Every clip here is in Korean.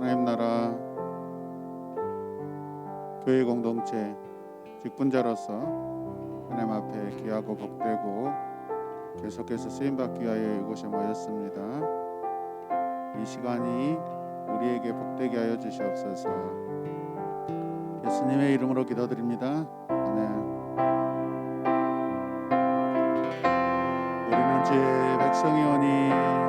하나님 나라 교회 공동체 직분자로서 하나님 앞에 귀하고 복되고 계속해서 쓰임받기 위하여 이곳에 모였습니다. 이 시간이 우리에게 복되게 하여 주시옵소서. 예수님의 이름으로 기도드립니다. 아멘. 우리는 주의 백성이오니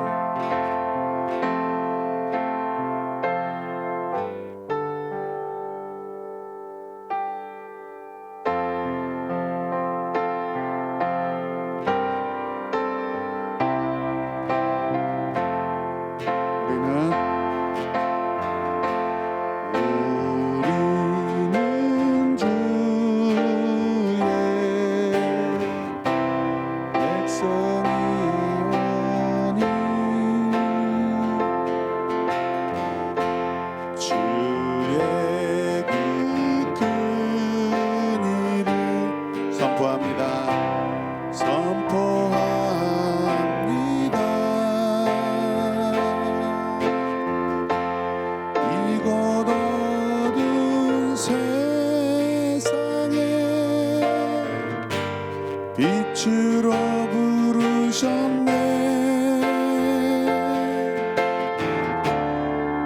빛으로 부르셨네.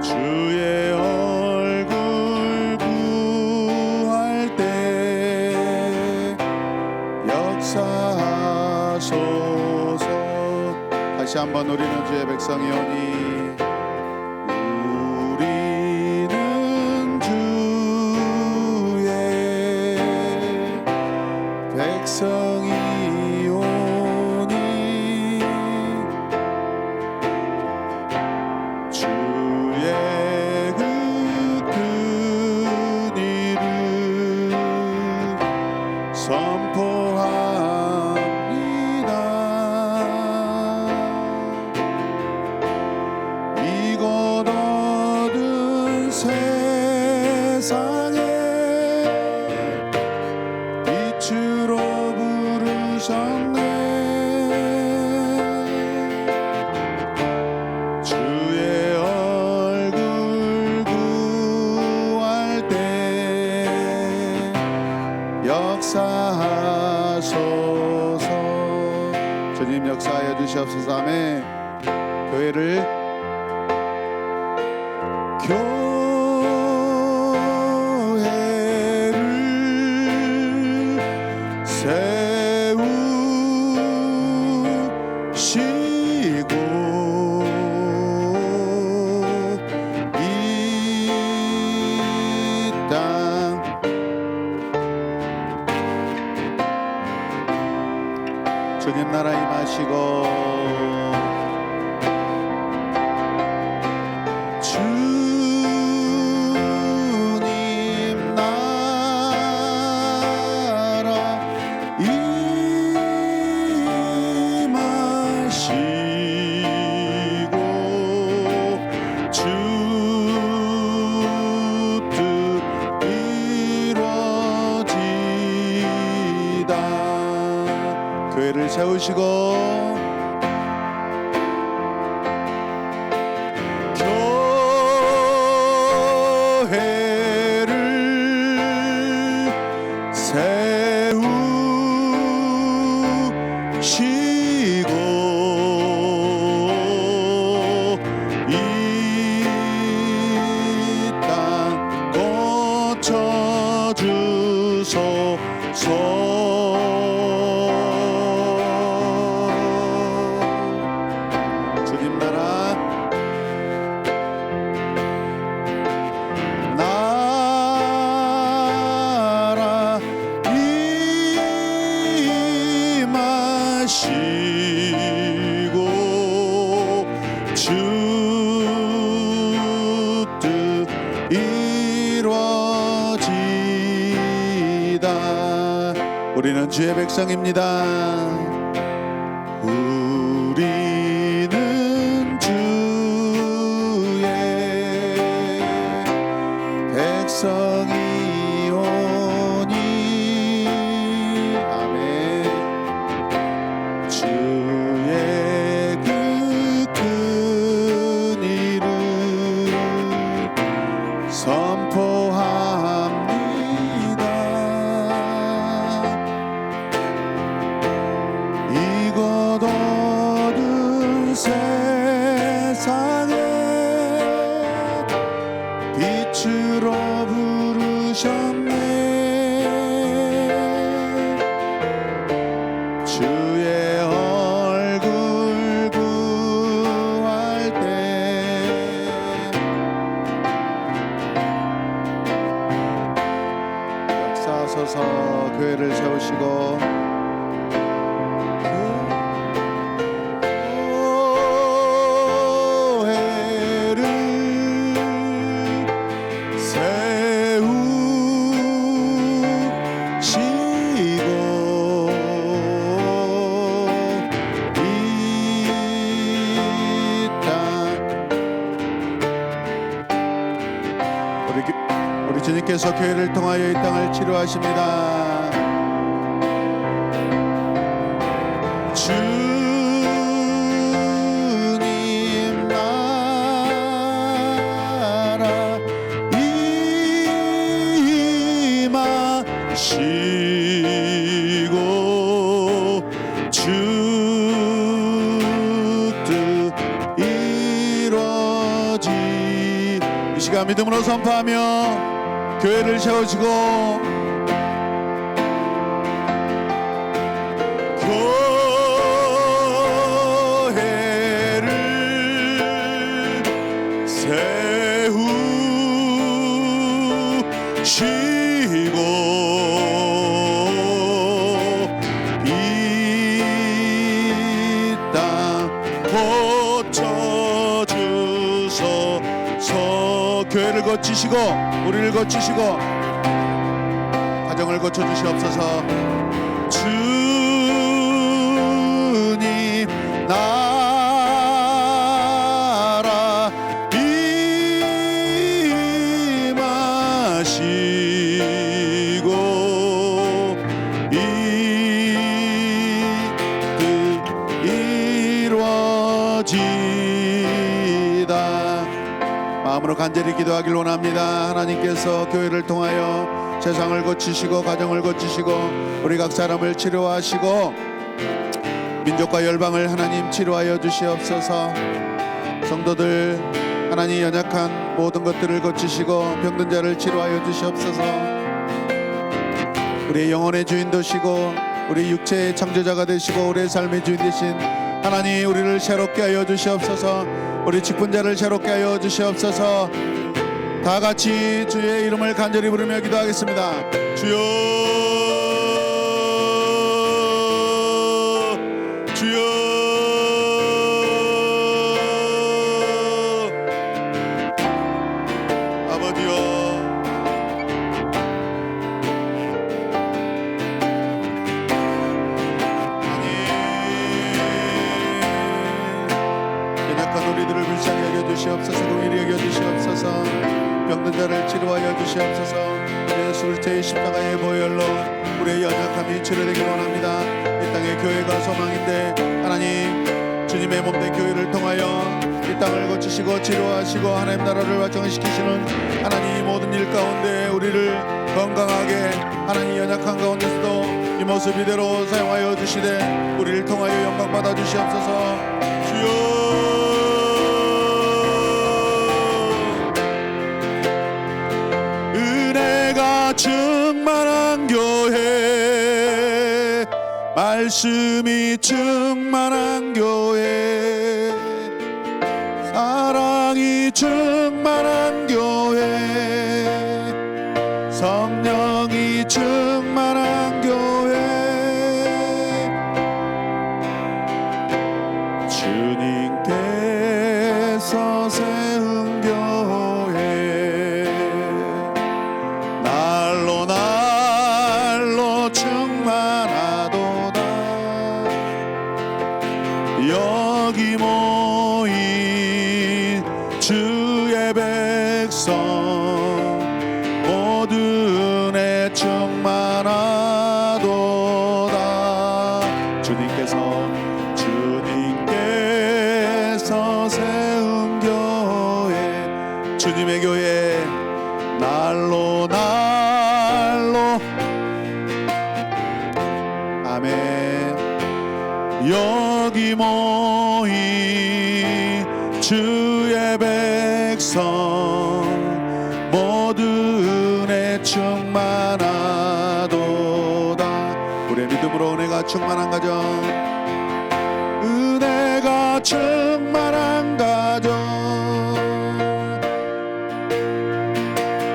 주의 얼굴 구할 때 역사하소서. 다시 한번 우리는 주의 백성이오니 우리는 주의 백성이 역사하소서. 주님 역사하여 주시옵소서. 아멘. 교회를 세우시고 이 땅 주님 나라 임하시고 주님 나라 임하시고 주 뜻 이루어지다. 교회를 세우시고 교회를 세우시고 이 땅 고쳐주소서. 우리는 주의 백성입니다. 우리는 주의 백성이오니 아멘. 주의 그 큰 이름 교회를 세우시고 교회를 세우시고 우리 주님께서 교회를 통하여 이 땅을 치료하십니다. 주님 나라 임하시고 주 뜻 이루어지. 이 시간 믿음으로 선포하며 교회를 세우시고 교회를 세우시고 이 땅 고쳐주소서. 교회를 거치시고 우리를 거치시고 가정을 고쳐주시옵소서. 주님 나라 임하시고 이 뜻 이루어지다. 마음으로 간절히 기도하길 원합니다. 하나님께서 교회를 통하여 세상을 고치시고 가정을 고치시고 우리 각 사람을 치료하시고 민족과 열방을 하나님 치료하여 주시옵소서. 성도들 하나님 연약한 모든 것들을 고치시고 병든 자를 치료하여 주시옵소서. 우리의 영혼의 주인 되시고 우리 육체의 창조자가 되시고 우리의 삶의 주인 되신 하나님, 우리를 새롭게 하여 주시옵소서. 우리 직분자를 새롭게 하여 주시옵소서. 다 같이 주의 이름을 간절히 부르며 기도하겠습니다. 주여, 주여, 아버지여, 연약한 우리들을 불쌍히 여겨주시옵소서. 공의를 여겨주시옵소서. 병든 자를 치료하여 주시옵소서. 예수의 십자가의 보혈로 우리의 연약함이 치료되길 원합니다. 이 땅의 교회가 소망인데 하나님, 주님의 몸된 교회를 통하여 이 땅을 고치시고 치료하시고 하나님 나라를 완성시키시는 하나님, 이 모든 일 가운데 우리를 건강하게 하나님 연약한 가운데서도 이 모습 이대로 사용하여 주시되 우리를 통하여 영광 받아 주시옵소서. 주여, 충만한 교회, 말씀이 충만한 교회, 사랑이 충만한 교회, 성령이 충만한 교회, 주님께서 세운 교회, 날로 충만하도다. 여기 모인 주의 백성 모두 은혜 충만하도다. 주님께서 세운 교회, 주님의 교회, 날로 아멘. 여기 모인 주의 백성 모두 은혜 충만하도다. 우리의 믿음으로 은혜가 충만한 가정, 은혜가 충만한 가정,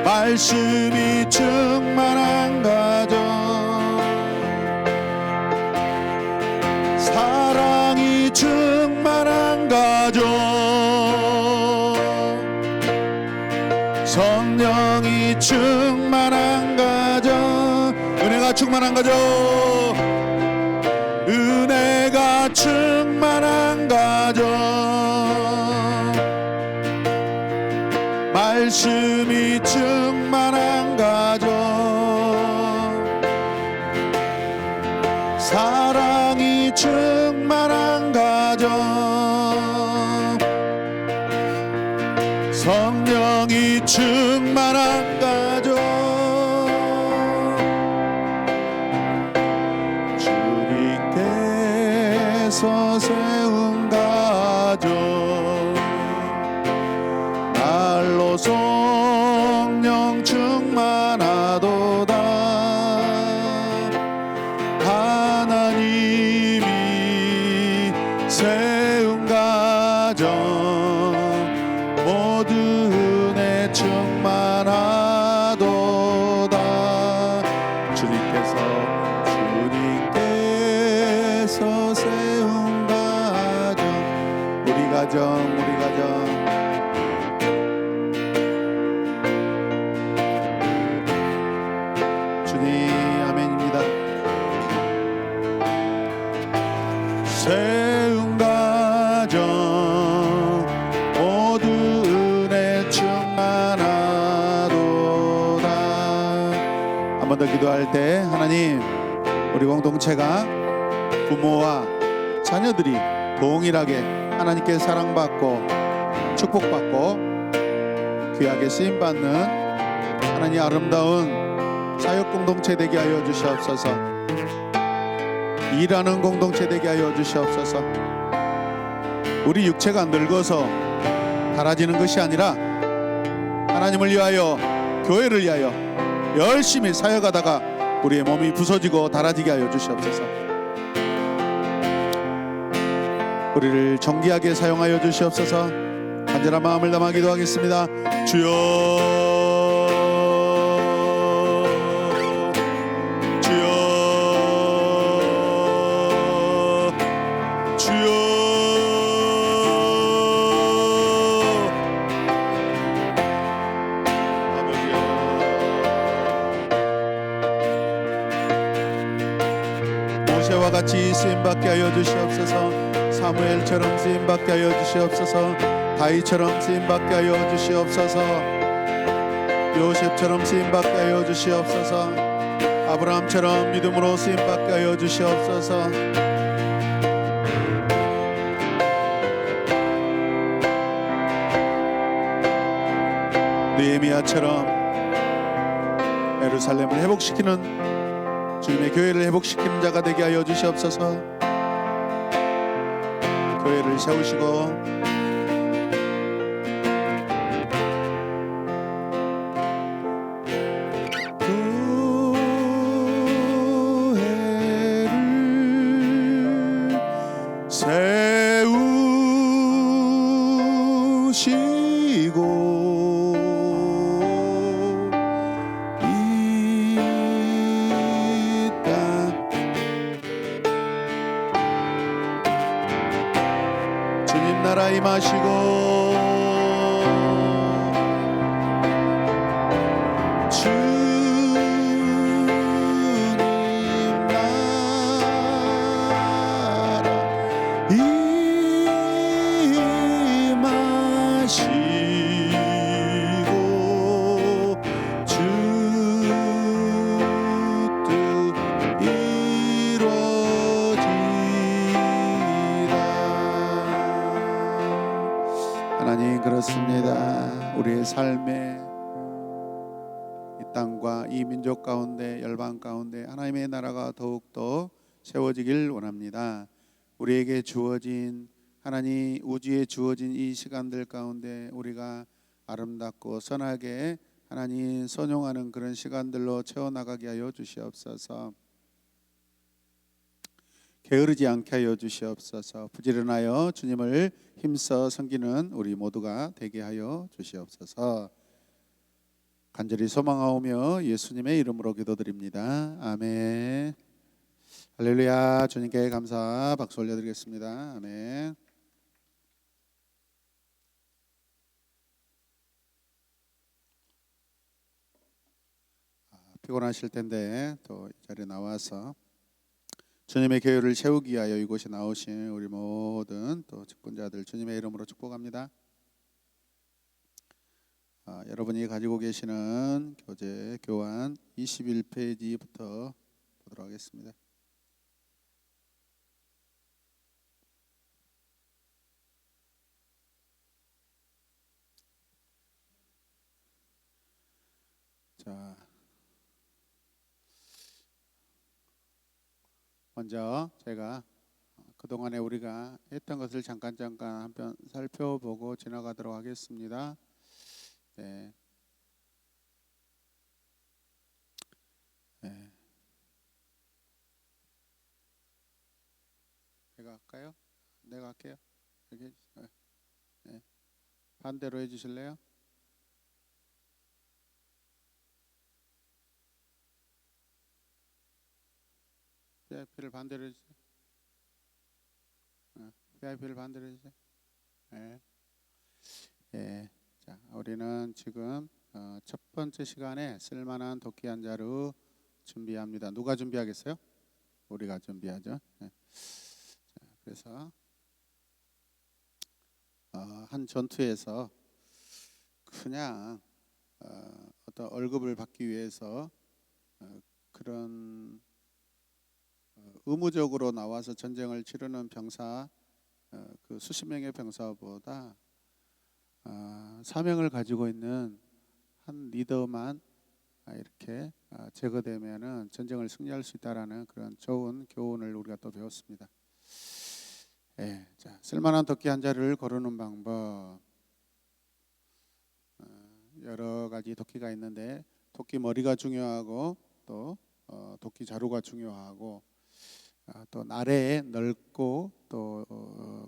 말씀이 충만한 가정, 성령이 충만한 가정, 은혜가 충만한 가정, 은혜가 충만한 가정, 말씀이 충만한 가정, 사랑이 충만한 가정, 성령이 충만한 가정, 주님께서 세운 가정, 날로 성령 충만하도다. 하나님이 세운 가정 모두 은혜 충만하도다. 주님께서 세운 가정, 우리 가정 주님 아멘입니다. 세운 가정 모두 은혜 충만하도다. 한 번 더 기도할 때, 하나님, 우리 공동체가 부모와 자녀들이 동일하게 하나님께 사랑받고 축복받고 귀하게 쓰임받는 하나님 아름다운 사역 공동체 되게 하여 주시옵소서. 일하는 공동체 되게 하여 주시옵소서. 우리 육체가 늙어서 닳아지는 것이 아니라 하나님을 위하여, 교회를 위하여 열심히 사역하다가 우리의 몸이 부서지고 닳아지게 하여 주시옵소서. 우리를 정기하게 사용하여 주시옵소서. 간절한 마음을 담아 기도하겠습니다. 주여, 주여, 주여. 아버지여, 모세와 같이 쓰임받게 하여 주시옵소서. 사무엘처럼 쓰임받게 하여 주시옵소서. 다윗처럼 쓰임받게 하여 주시옵소서. 요셉처럼 쓰임받게 하여 주시옵소서. 아브라함처럼 믿음으로 쓰임받게 하여 주시옵소서. 느헤미야처럼 예루살렘을 회복시키는, 주님의 교회를 회복시키는 자가 되게 하여 주시옵소서. 교회를 세우시고 나라 임하시고 주님 나라 임하시고 주 뜻 이루어지라. 하나님, 그렇습니다. 우리의 삶에 이 땅과 이 민족 가운데, 열방 가운데 하나님의 나라가 더욱더 세워지길 원합니다. 우리에게 주어진, 하나님 우주에 주어진 이 시간들 가운데 우리가 아름답고 선하게 하나님 선용하는 그런 시간들로 채워나가게 하여 주시옵소서. 게으르지 않게 하여 주시옵소서. 부지런하여 주님을 힘써 섬기는 우리 모두가 되게 하여 주시옵소서. 간절히 소망하오며 예수님의 이름으로 기도드립니다. 아멘. 할렐루야. 주님께 감사 박수 올려드리겠습니다. 아멘. 피곤하실 텐데 또 이 자리에 나와서 주님의 교회를 세우기 위하여 이곳에 나오신 우리 모든 또 직분자들 주님의 이름으로 축복합니다. 여러분이 가지고 계시는 교재 교환 21페이지부터 보도록 하겠습니다. 자, 먼저 제가 그동안에 우리가 했던 것을 잠깐 한번 살펴보고 지나가도록 하겠습니다. 네. 네. 제가 할까요? 내가 할게요. 여기 네. 반대로 해주실래요? VIP를 반대로 해주세요. VIP를 반대로 해주세요. 네. 네. 자, 우리는 지금 첫 번째 시간에 쓸만한 도끼 한 자루 준비합니다. 누가 준비하겠어요? 우리가 준비하죠. 네. 자, 그래서 한 전투에서 그냥 어떤 월급을 받기 위해서 그런 의무적으로 나와서 전쟁을 치르는 병사 그 수십 명의 병사보다 사명을 가지고 있는 한 리더만 이렇게 제거되면은 전쟁을 승리할 수 있다라는 그런 좋은 교훈을 우리가 또 배웠습니다. 예, 자, 쓸만한 도끼 한 자루를 고르는 방법 여러 가지 도끼가 있는데 도끼 머리가 중요하고 또 도끼 자루가 중요하고 또 나래에 넓고 또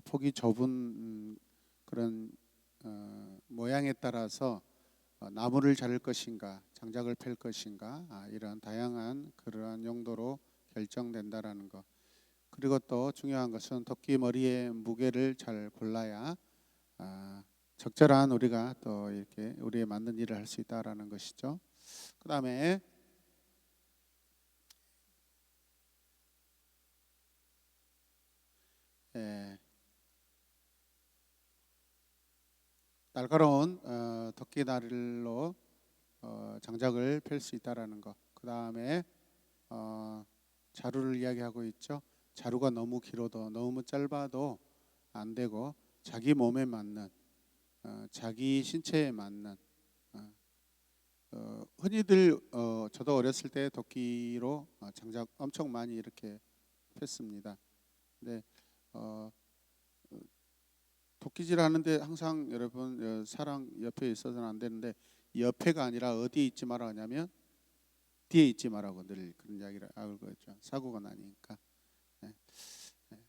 폭이 좁은 그런 모양에 따라서 나무를 자를 것인가 장작을 팰 것인가 이런 다양한 그러한 용도로 결정된다라는 것. 그리고 또 중요한 것은 도끼 머리의 무게를 잘 골라야 적절한 우리가 또 이렇게 우리에 맞는 일을 할 수 있다라는 것이죠. 그 다음에 날카로운 도끼 다리로 장작을 펼 수 있다라는 것. 그 다음에 자루를 이야기하고 있죠. 자루가 너무 길어도 너무 짧아도 안 되고 자기 몸에 맞는 자기 신체에 맞는 흔히들 저도 어렸을 때 도끼로 장작 엄청 많이 이렇게 폈습니다. 근데 도끼질 하는데 항상 여러분 사람 옆에 있어서는 안 되는데 옆에가 아니라 어디에 있지 말아 하냐면 뒤에 있지 말라고 늘 그런 이야기를 알고 있죠. 사고가 나니까. 네.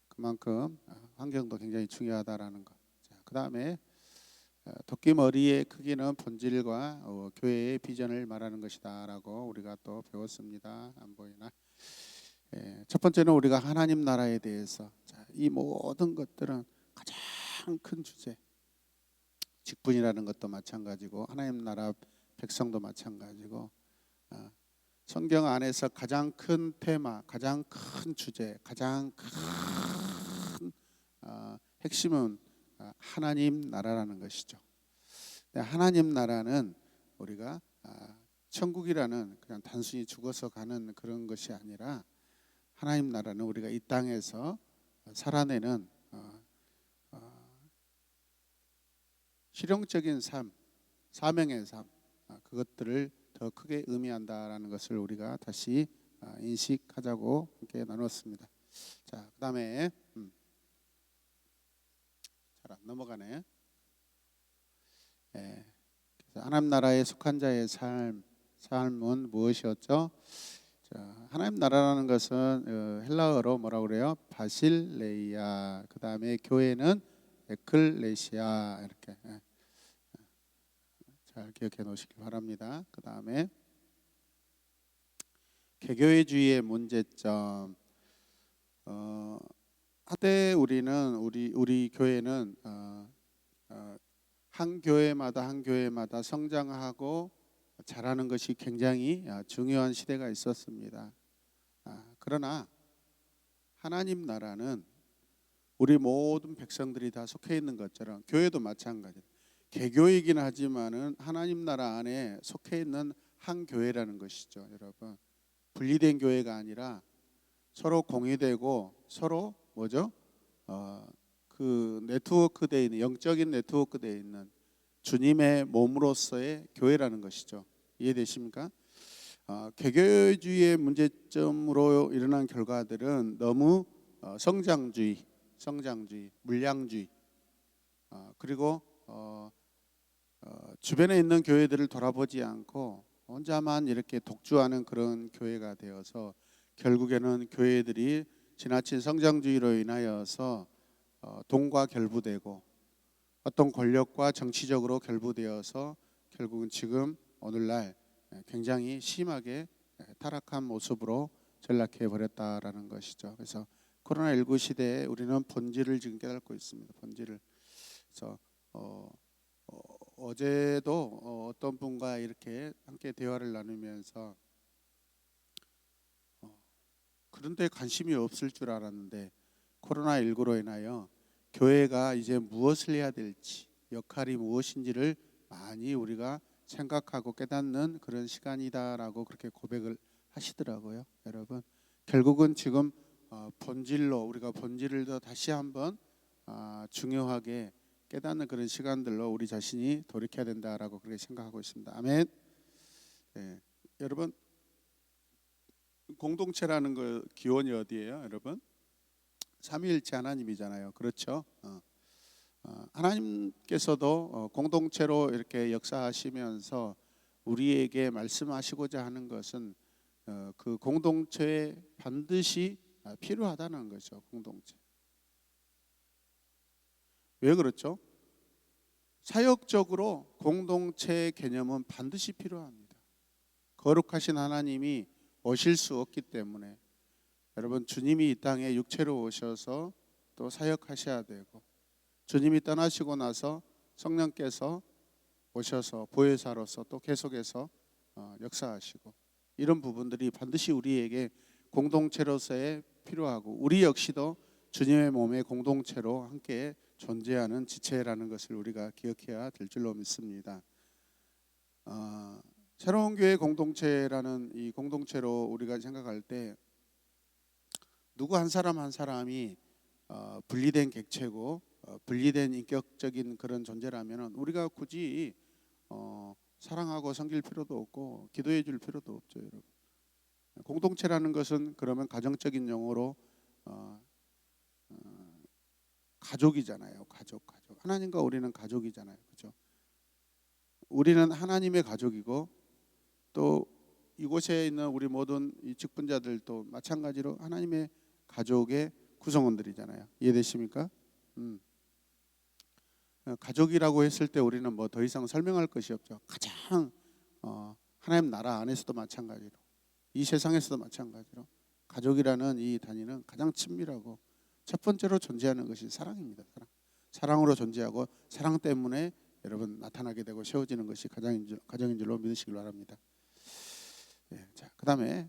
그만큼 환경도 굉장히 중요하다라는 것. 그 다음에 도끼 머리의 크기는 본질과 교회의 비전을 말하는 것이다라고 우리가 또 배웠습니다. 안 보이나? 첫 번째는 우리가 하나님 나라에 대해서 이 모든 것들은 가장 큰 주제, 직분이라는 것도 마찬가지고 하나님 나라 백성도 마찬가지고 성경 안에서 가장 큰 테마, 가장 큰 주제, 가장 큰 핵심은 하나님 나라라는 것이죠. 하나님 나라는 우리가 천국이라는 그냥 단순히 죽어서 가는 그런 것이 아니라 하나님 나라는 우리가 이 땅에서 살아내는 실용적인 삶, 사명의 삶 그것들을 더 크게 의미한다라는 것을 우리가 다시 인식하자고 함께 나눴습니다. 자, 그다음에 잘 안 넘어가네. 그래서 하나님 나라에 속한 자의 삶은 무엇이었죠? 자, 하나님 나라라는 것은 헬라어로 뭐라고 그래요? 바실레이아. 그다음에 교회는 에클레시아 이렇게 잘 기억해 놓으시기 바랍니다. 그다음에 개교회주의의 문제점. 하되 우리는 우리 교회는 한 교회마다 성장하고 잘하는 것이 굉장히 중요한 시대가 있었습니다. 그러나 하나님 나라는 우리 모든 백성들이 다 속해 있는 것처럼 교회도 마찬가지예요. 개교이긴 하지만은 하나님 나라 안에 속해 있는 한 교회라는 것이죠, 여러분. 분리된 교회가 아니라 서로 공유되고 서로 뭐죠? 그 네트워크 되어 있는, 영적인 네트워크 되어 있는 주님의 몸으로서의 교회라는 것이죠. 이해되십니까? 개교주의의 문제점으로 일어난 결과들은 너무 성장주의, 물량주의, 그리고 주변에 있는 교회들을 돌아보지 않고 혼자만 이렇게 독주하는 그런 교회가 되어서 결국에는 교회들이 지나친 성장주의로 인하여서 돈과 결부되고 어떤 권력과 정치적으로 결부되어서 결국은 지금 오늘날 굉장히 심하게 타락한 모습으로 전락해 버렸다라는 것이죠. 그래서 코로나19 시대에 우리는 본질을 지금 깨닫고 있습니다. 본질을. 그래서 어제도 어떤 분과 이렇게 함께 대화를 나누면서 그런데 관심이 없을 줄 알았는데 코로나19로 인하여 교회가 이제 무엇을 해야 될지, 역할이 무엇인지를 많이 우리가 생각하고 깨닫는 그런 시간이다라고 그렇게 고백을 하시더라고요. 여러분, 결국은 지금 본질로, 우리가 본질을 더 다시 한번 중요하게 깨닫는 그런 시간들로 우리 자신이 돌이켜야 된다라고 그렇게 생각하고 있습니다. 아멘. 네. 여러분, 공동체라는 거 기원이 어디예요, 여러분? 삼위일체 하나님이잖아요. 그렇죠? 하나님께서도 공동체로 이렇게 역사하시면서 우리에게 말씀하시고자 하는 것은 그 공동체에 반드시 필요하다는 거죠. 공동체. 왜 그렇죠? 사역적으로 공동체의 개념은 반드시 필요합니다. 거룩하신 하나님이 오실 수 없기 때문에 여러분, 주님이 이 땅에 육체로 오셔서 또 사역하셔야 되고, 주님이 떠나시고 나서 성령께서 오셔서 보혜사로서 또 계속해서 역사하시고, 이런 부분들이 반드시 우리에게 공동체로서의 필요하고, 우리 역시도 주님의 몸의 공동체로 함께 존재하는 지체라는 것을 우리가 기억해야 될 줄로 믿습니다. 새로운 교회 공동체라는 이 공동체로 우리가 생각할 때 누구 한 사람 한 사람이 분리된 객체고 분리된 인격적인 그런 존재라면 우리가 굳이 사랑하고 섬길 필요도 없고 기도해 줄 필요도 없죠, 여러분. 공동체라는 것은 그러면 가정적인 용어로 가족이잖아요. 가족. 하나님과 우리는 가족이잖아요. 그렇죠? 우리는 하나님의 가족이고 또 이곳에 있는 우리 모든 이 직분자들도 마찬가지로 하나님의 가족의 구성원들이잖아요. 이해되십니까? 가족이라고 했을 때 우리는 뭐 더 이상 설명할 것이 없죠. 가장 하나님 나라 안에서도 마찬가지로 이 세상에서도 마찬가지로 가족이라는 이 단위는 가장 친밀하고 첫 번째로 존재하는 것이 사랑입니다. 사랑으로 존재하고 사랑 때문에 여러분 나타나게 되고 세워지는 것이 가정인 줄로 믿으시길 바랍니다. 자, 그다음에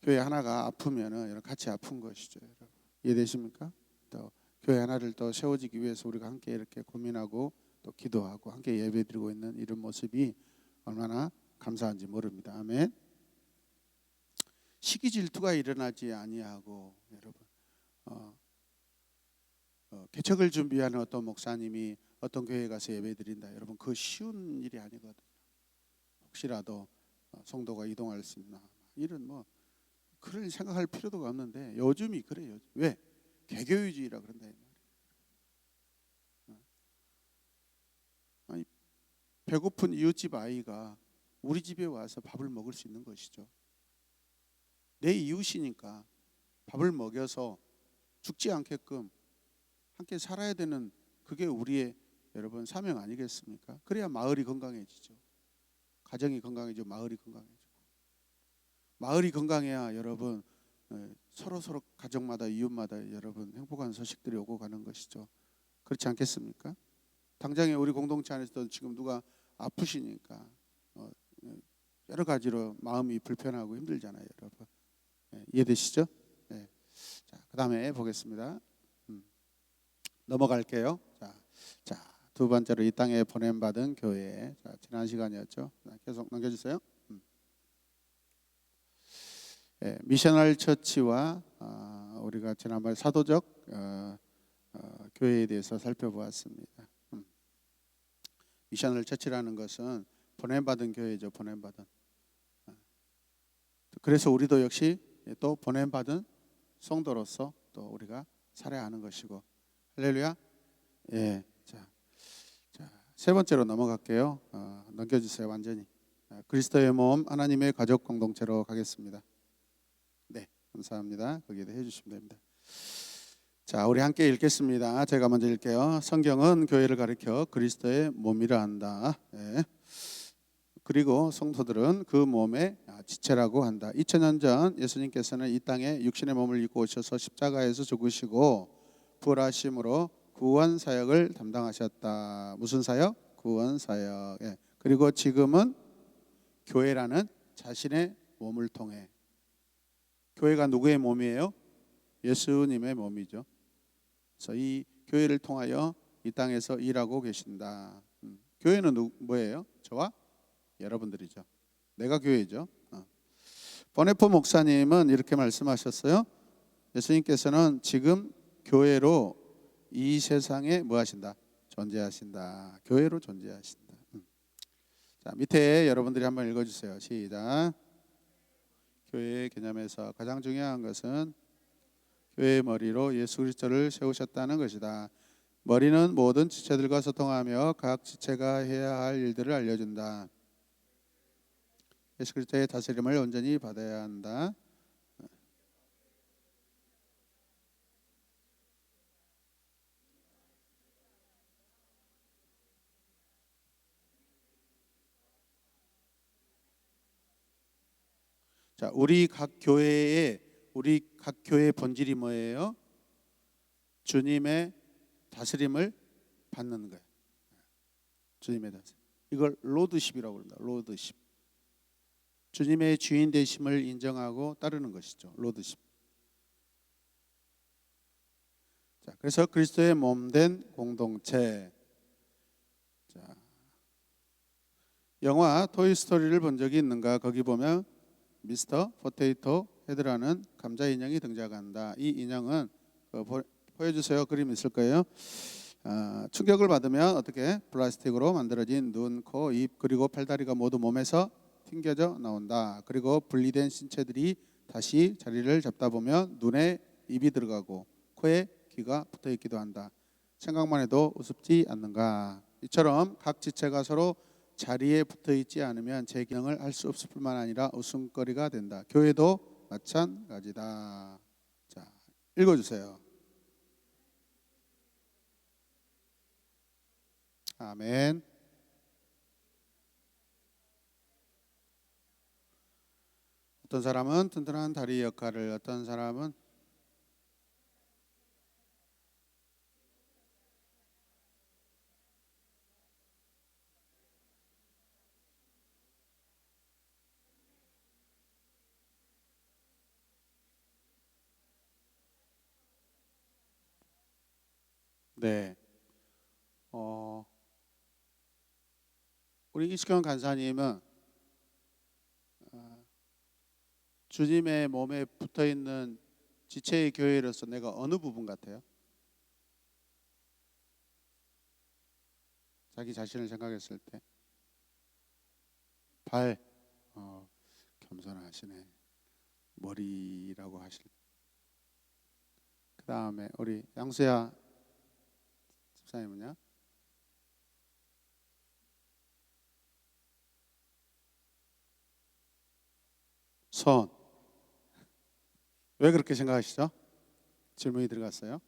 교회 하나가 아프면은 같이 아픈 것이죠, 여러분. 이해되십니까? 또 교회 하나를 또 세워지기 위해서 우리가 함께 이렇게 고민하고 또 기도하고 함께 예배드리고 있는 이런 모습이 얼마나 감사한지 모릅니다. 아멘. 시기 질투가 일어나지 아니하고 여러분 개척을 준비하는 어떤 목사님이 어떤 교회에 가서 예배드린다. 여러분 그 쉬운 일이 아니거든요. 혹시라도 성도가 이동할 수 있나 이런 뭐 그런 생각할 필요도 없는데 요즘이 그래요. 왜? 개교유주의라 그런다 이 말이에요. 아니, 배고픈 이웃집 아이가 우리 집에 와서 밥을 먹을 수 있는 것이죠. 내 이웃이니까 밥을 먹여서 죽지 않게끔 함께 살아야 되는 그게 우리의 여러분 사명 아니겠습니까? 그래야 마을이 건강해지죠. 가정이 건강해지고 마을이 건강해지고 마을이 건강해야 여러분 서로 가정마다 이웃마다 여러분 행복한 소식들이 오고 가는 것이죠. 그렇지 않겠습니까? 당장에 우리 공동체 안에서도 지금 누가 아프시니까 여러 가지로 마음이 불편하고 힘들잖아요, 여러분. 이해되시죠? 네. 자, 그다음에 보겠습니다. 넘어갈게요. 두 번째로 이 땅에 보냄받은 교회. 자, 지난 시간이었죠. 계속 넘겨주세요. 미셔널 처치와 우리가 지난번에 사도적 교회에 대해서 살펴보았습니다. 미셔널 처치라는 것은 보냄받은 교회죠. 보냄받은. 그래서 우리도 역시 또 보냄받은 성도로서 또 우리가 살아야 하는 것이고. 할렐루야. 예. 자, 세 번째로 넘어갈게요. 넘겨주세요. 완전히. 그리스도의 몸, 하나님의 가족 공동체로 가겠습니다. 네, 감사합니다. 거기에다 해주시면 됩니다. 자, 우리 함께 읽겠습니다. 제가 먼저 읽게요. 성경은 교회를 가리켜 그리스도의 몸이라 한다. 네. 그리고 성도들은 그 몸의 지체라고 한다. 2000년 전 예수님께서는 이 땅에 육신의 몸을 입고 오셔서 십자가에서 죽으시고 부활하심으로 구원 사역을 담당하셨다. 무슨 사역? 구원 사역. 예. 그리고 지금은 교회라는 자신의 몸을 통해, 교회가 누구의 몸이에요? 예수님의 몸이죠. 그래서 이 교회를 통하여 이 땅에서 일하고 계신다. 교회는 뭐예요? 저와 여러분들이죠. 내가 교회죠. 버네포 목사님은 이렇게 말씀하셨어요. 예수님께서는 지금 교회로 이 세상에 뭐 하신다? 존재하신다. 교회로 존재하신다. 자, 밑에 여러분들이 한번 읽어주세요. 시작. 교회의 개념에서 가장 중요한 것은 교회의 머리로 예수 그리스도를 세우셨다는 것이다. 머리는 모든 지체들과 소통하며 각 지체가 해야 할 일들을 알려준다. 예수 그리스도의 다스림을 온전히 받아야 한다. 자, 우리 각 교회의 본질이 뭐예요? 주님의 다스림을 받는 거예요. 주님의 다스림. 이걸 로드십이라고 합니다. 로드십. 주님의 주인 되심을 인정하고 따르는 것이죠. 로드십. 자, 그래서 그리스도의 몸된 공동체. 자, 영화 토이스토리를 본 적이 있는가? 거기 보면 미스터 포테이토 헤드라는 감자 인형이 등장한다. 이 인형은 보여주세요. 그림 있을 거예요. 충격을 받으면 어떻게 플라스틱으로 만들어진 눈, 코, 입 그리고 팔다리가 모두 몸에서 튕겨져 나온다. 그리고 분리된 신체들이 다시 자리를 잡다 보면 눈에 입이 들어가고 코에 귀가 붙어 있기도 한다. 생각만 해도 우습지 않는가? 이처럼 각 지체가 서로 자리에 붙어 있지 않으면 제 기능을 할 수 없을 뿐만 아니라 웃음거리가 된다. 교회도 마찬가지다. 자, 읽어주세요. 아멘. 어떤 사람은 튼튼한 다리 역할을, 어떤 사람은 네. 우리 이수경 간사님은 주님의 몸에 붙어 있는 지체의 교회로서 내가 어느 부분 같아요? 자기 자신을 생각했을 때 발, 겸손하시네. 머리라고 하실. 그 다음에 우리 양수야 집사님은요? 손. 왜 그렇게 생각하시죠? 질문이 들어갔어요.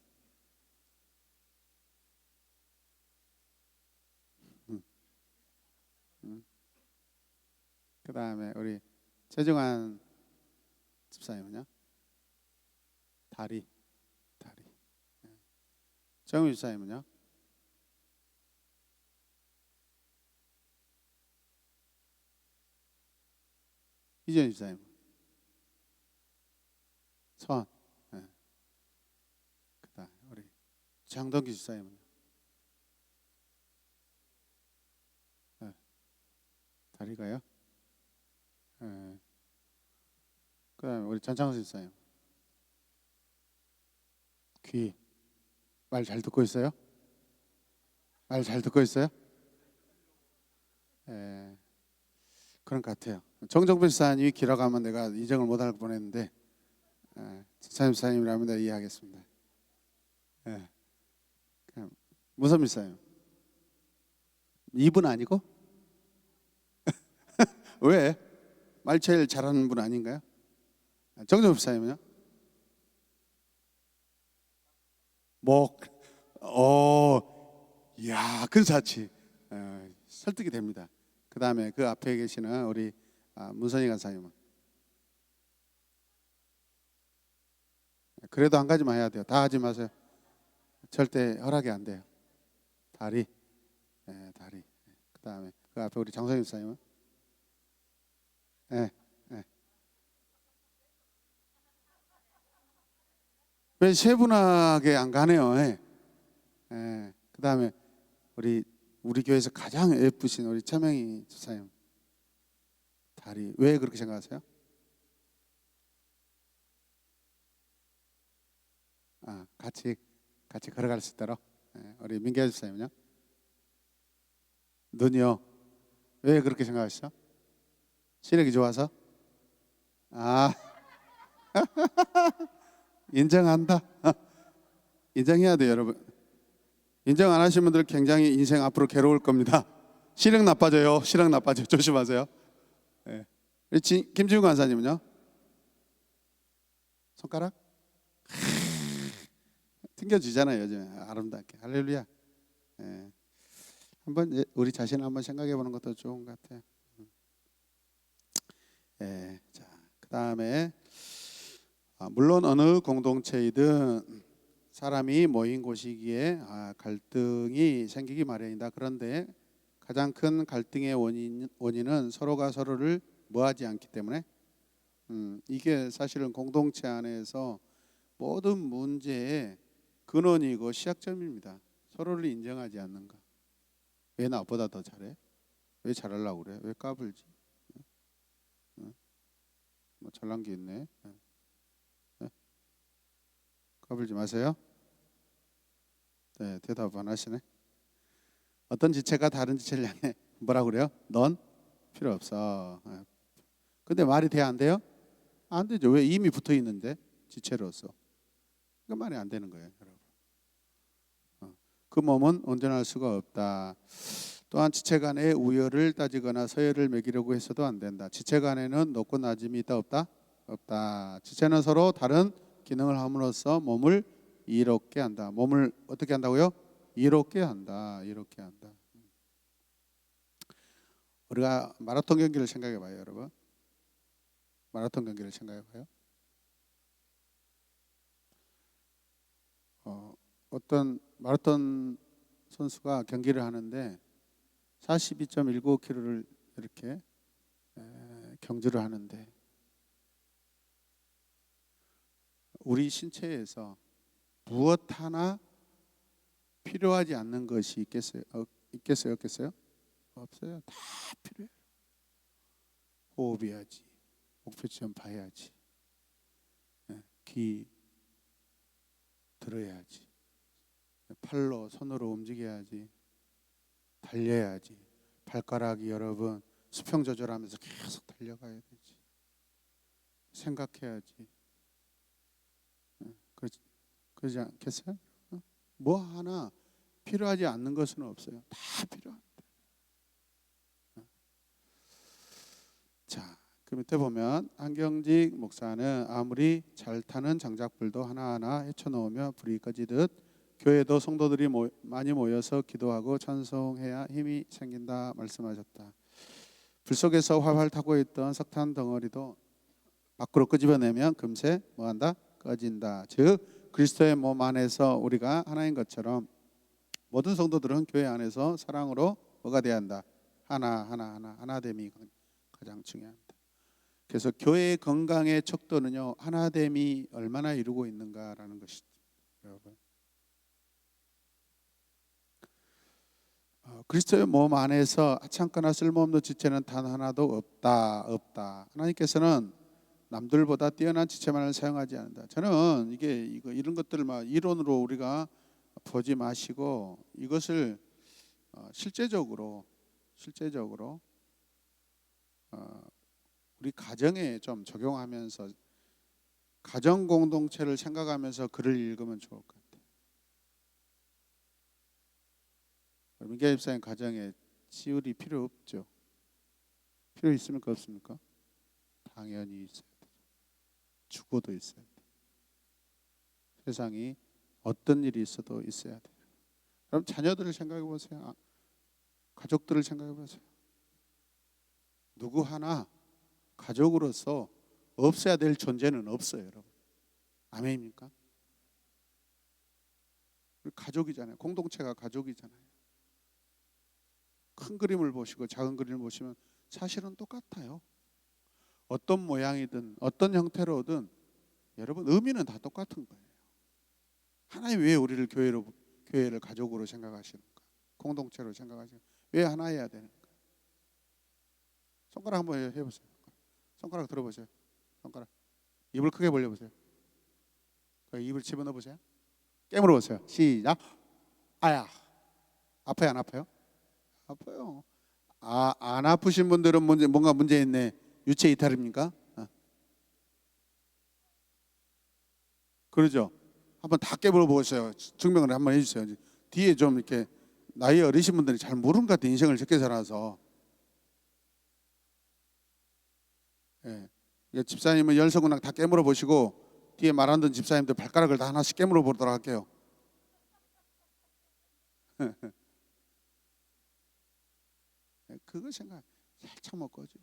그 다음에 우리 최정환 집사님은요? 다리. 정민 집사님은요? 이재현 집사님. 손. 네. 그다음 우리 장동기 집사님은. 네. 다리가요? 네. 그다음에 우리 전창수 집사님. 귀. 말 잘 듣고 있어요? 말 잘 듣고 있어요? 예. 그런 것 같아요. 정정배 집사님이 길어가면 내가 이정을 못할 뻔했는데 전창수 집사님이라면 내가 이해하겠습니다. 예. 무선 집사님. 이분 아니고? 왜? 말 제일 잘하는 분 아닌가요? 정정배 집사님은요? 목. 이야, 근사치. 설득이 됩니다. 그 다음에 그 앞에 계시는 우리 문선희 간사님은 그래도 한 가지만 해야 돼요. 다 하지 마세요. 절대 허락이 안 돼요. 다리. 다리. 그 다음에 그 앞에 우리 장성희 목사님은 왜 세분하게 안 가네요. 그 다음에 우리 교회에서 가장 예쁘신 우리 차명희 집사님 다리. 왜 그렇게 생각하세요? 같이 걸어갈 수 있도록. 우리 민규 집사님은요? 눈이요. 왜 그렇게 생각하시죠? 시력이 좋아서? 인정한다. 인정해야 돼요, 여러분. 인정 안 하신 분들 굉장히 인생 앞으로 괴로울 겁니다. 시력 나빠져요. 시력 나빠져요. 조심하세요. 김지훈 간사님은요? 손가락? 튕겨주잖아요, 요즘에. 아름답게. 할렐루야. 한번 우리 자신을 한번 생각해 보는 것도 좋은 것 같아요. 자, 그 다음에 물론 어느 공동체이든 사람이 모인 곳이기에 갈등이 생기기 마련이다. 그런데 가장 큰 갈등의 원인은 서로가 서로를 뭐하지 않기 때문에 이게 사실은 공동체 안에서 모든 문제의 근원이고 시작점입니다. 서로를 인정하지 않는 것. 왜 나보다 더 잘해? 왜 잘하려고 그래? 왜 까불지? 뭐 잘난 게 있네. 까불지 마세요. 대답 안 하시네. 어떤 지체가 다른 지체를 향해 뭐라 그래요? 넌 필요 없어. 근데 말이 돼야 안 돼요? 안 되죠. 왜? 이미 붙어 있는데 지체로서. 그러니까 말이 안 되는 거예요, 여러분. 그 몸은 온전할 수가 없다. 또한 지체 간의 우열을 따지거나 서열을 매기려고 해서도 안 된다. 지체 간에는 높고 낮음이 있다 없다? 없다. 지체는 서로 다른 기능을 함으로써 몸을 이롭게 한다. 몸을 어떻게 한다고요? 이롭게 한다. 이롭게 한다. 우리가 마라톤 경기를 생각해 봐요, 여러분. 마라톤 경기를 생각해 봐요. 어떤 마라톤 선수가 경기를 하는데 42.19km를 이렇게 경주를 하는데 우리 신체에서 무엇 하나 필요하지 않는 것이 있겠어요? 없겠어요? 없어요. 다 필요해요. 호흡해야지. 목표점 봐야지. 귀 들어야지. 팔로 손으로 움직여야지. 달려야지. 발가락이 여러분 수평 조절하면서 계속 달려가야 되지. 생각해야지. 그러지 않겠어요? 뭐 하나 필요하지 않는 것은 없어요. 다 필요한데. 자, 그 밑에 보면 한경직 목사는 아무리 잘 타는 장작불도 하나하나 헤쳐놓으며 불이 꺼지듯 교회도 성도들이 많이 모여서 기도하고 찬송해야 힘이 생긴다 말씀하셨다. 불 속에서 활활 타고 있던 석탄 덩어리도 밖으로 끄집어내면 금세 뭐한다? 꺼진다. 즉 그리스도의 몸 안에서 우리가 하나인 것처럼 모든 성도들은 교회 안에서 사랑으로 뭐가 돼야 한다? 하나됨이 가장 중요합니다. 그래서 교회의 건강의 척도는요, 하나됨이 얼마나 이루고 있는가라는 것이죠. 여러분, 그리스도의 몸 안에서 하찮거나 쓸모없는 지체는 단 하나도 없다. 하나님께서는 남들보다 뛰어난 지체만을 사용하지 않는다. 저는 이런 것들을 막 이론으로 우리가 보지 마시고 이것을 실제적으로 우리 가정에 좀 적용하면서 가정 공동체를 생각하면서 글을 읽으면 좋을 것 같아요. 민기아 집사님 가정에 치울이 필요 없죠? 필요 있습니까 없습니까? 당연히 있어요. 죽어도 있어야 돼. 세상이 어떤 일이 있어도 있어야 돼요. 그럼 자녀들을 생각해 보세요. 가족들을 생각해 보세요. 누구 하나 가족으로서 없어야 될 존재는 없어요, 여러분. 아멘입니까? 가족이잖아요. 공동체가 가족이잖아요. 큰 그림을 보시고 작은 그림을 보시면 사실은 똑같아요. 어떤 모양이든 어떤 형태로든 여러분 의미는 다 똑같은 거예요. 하나님 왜 우리를 교회를 가족으로 생각하시는가? 공동체로 생각하시는가? 왜 하나여야 되는가? 손가락 한번 해보세요. 손가락 들어보세요. 손가락 입을 크게 벌려보세요. 입을 집어넣어 보세요. 깨물어 보세요. 시작. 아야. 아파요 안 아파요? 아파요. 안 아프신 분들은 뭔가 문제 있네. 유체 이탈입니까? 그러죠. 한번 다 깨물어 보세요. 증명을 한번 해주세요. 뒤에 좀 이렇게 나이 어리신 분들이 잘 모르는 것 같아. 인생을 적게 살아서. 예. 집사님은 열서군학 다 깨물어 보시고 뒤에 말 안 듣는 집사님들 발가락을 다 하나씩 깨물어 보도록 할게요. 그거 생각 살짝 먹거죠.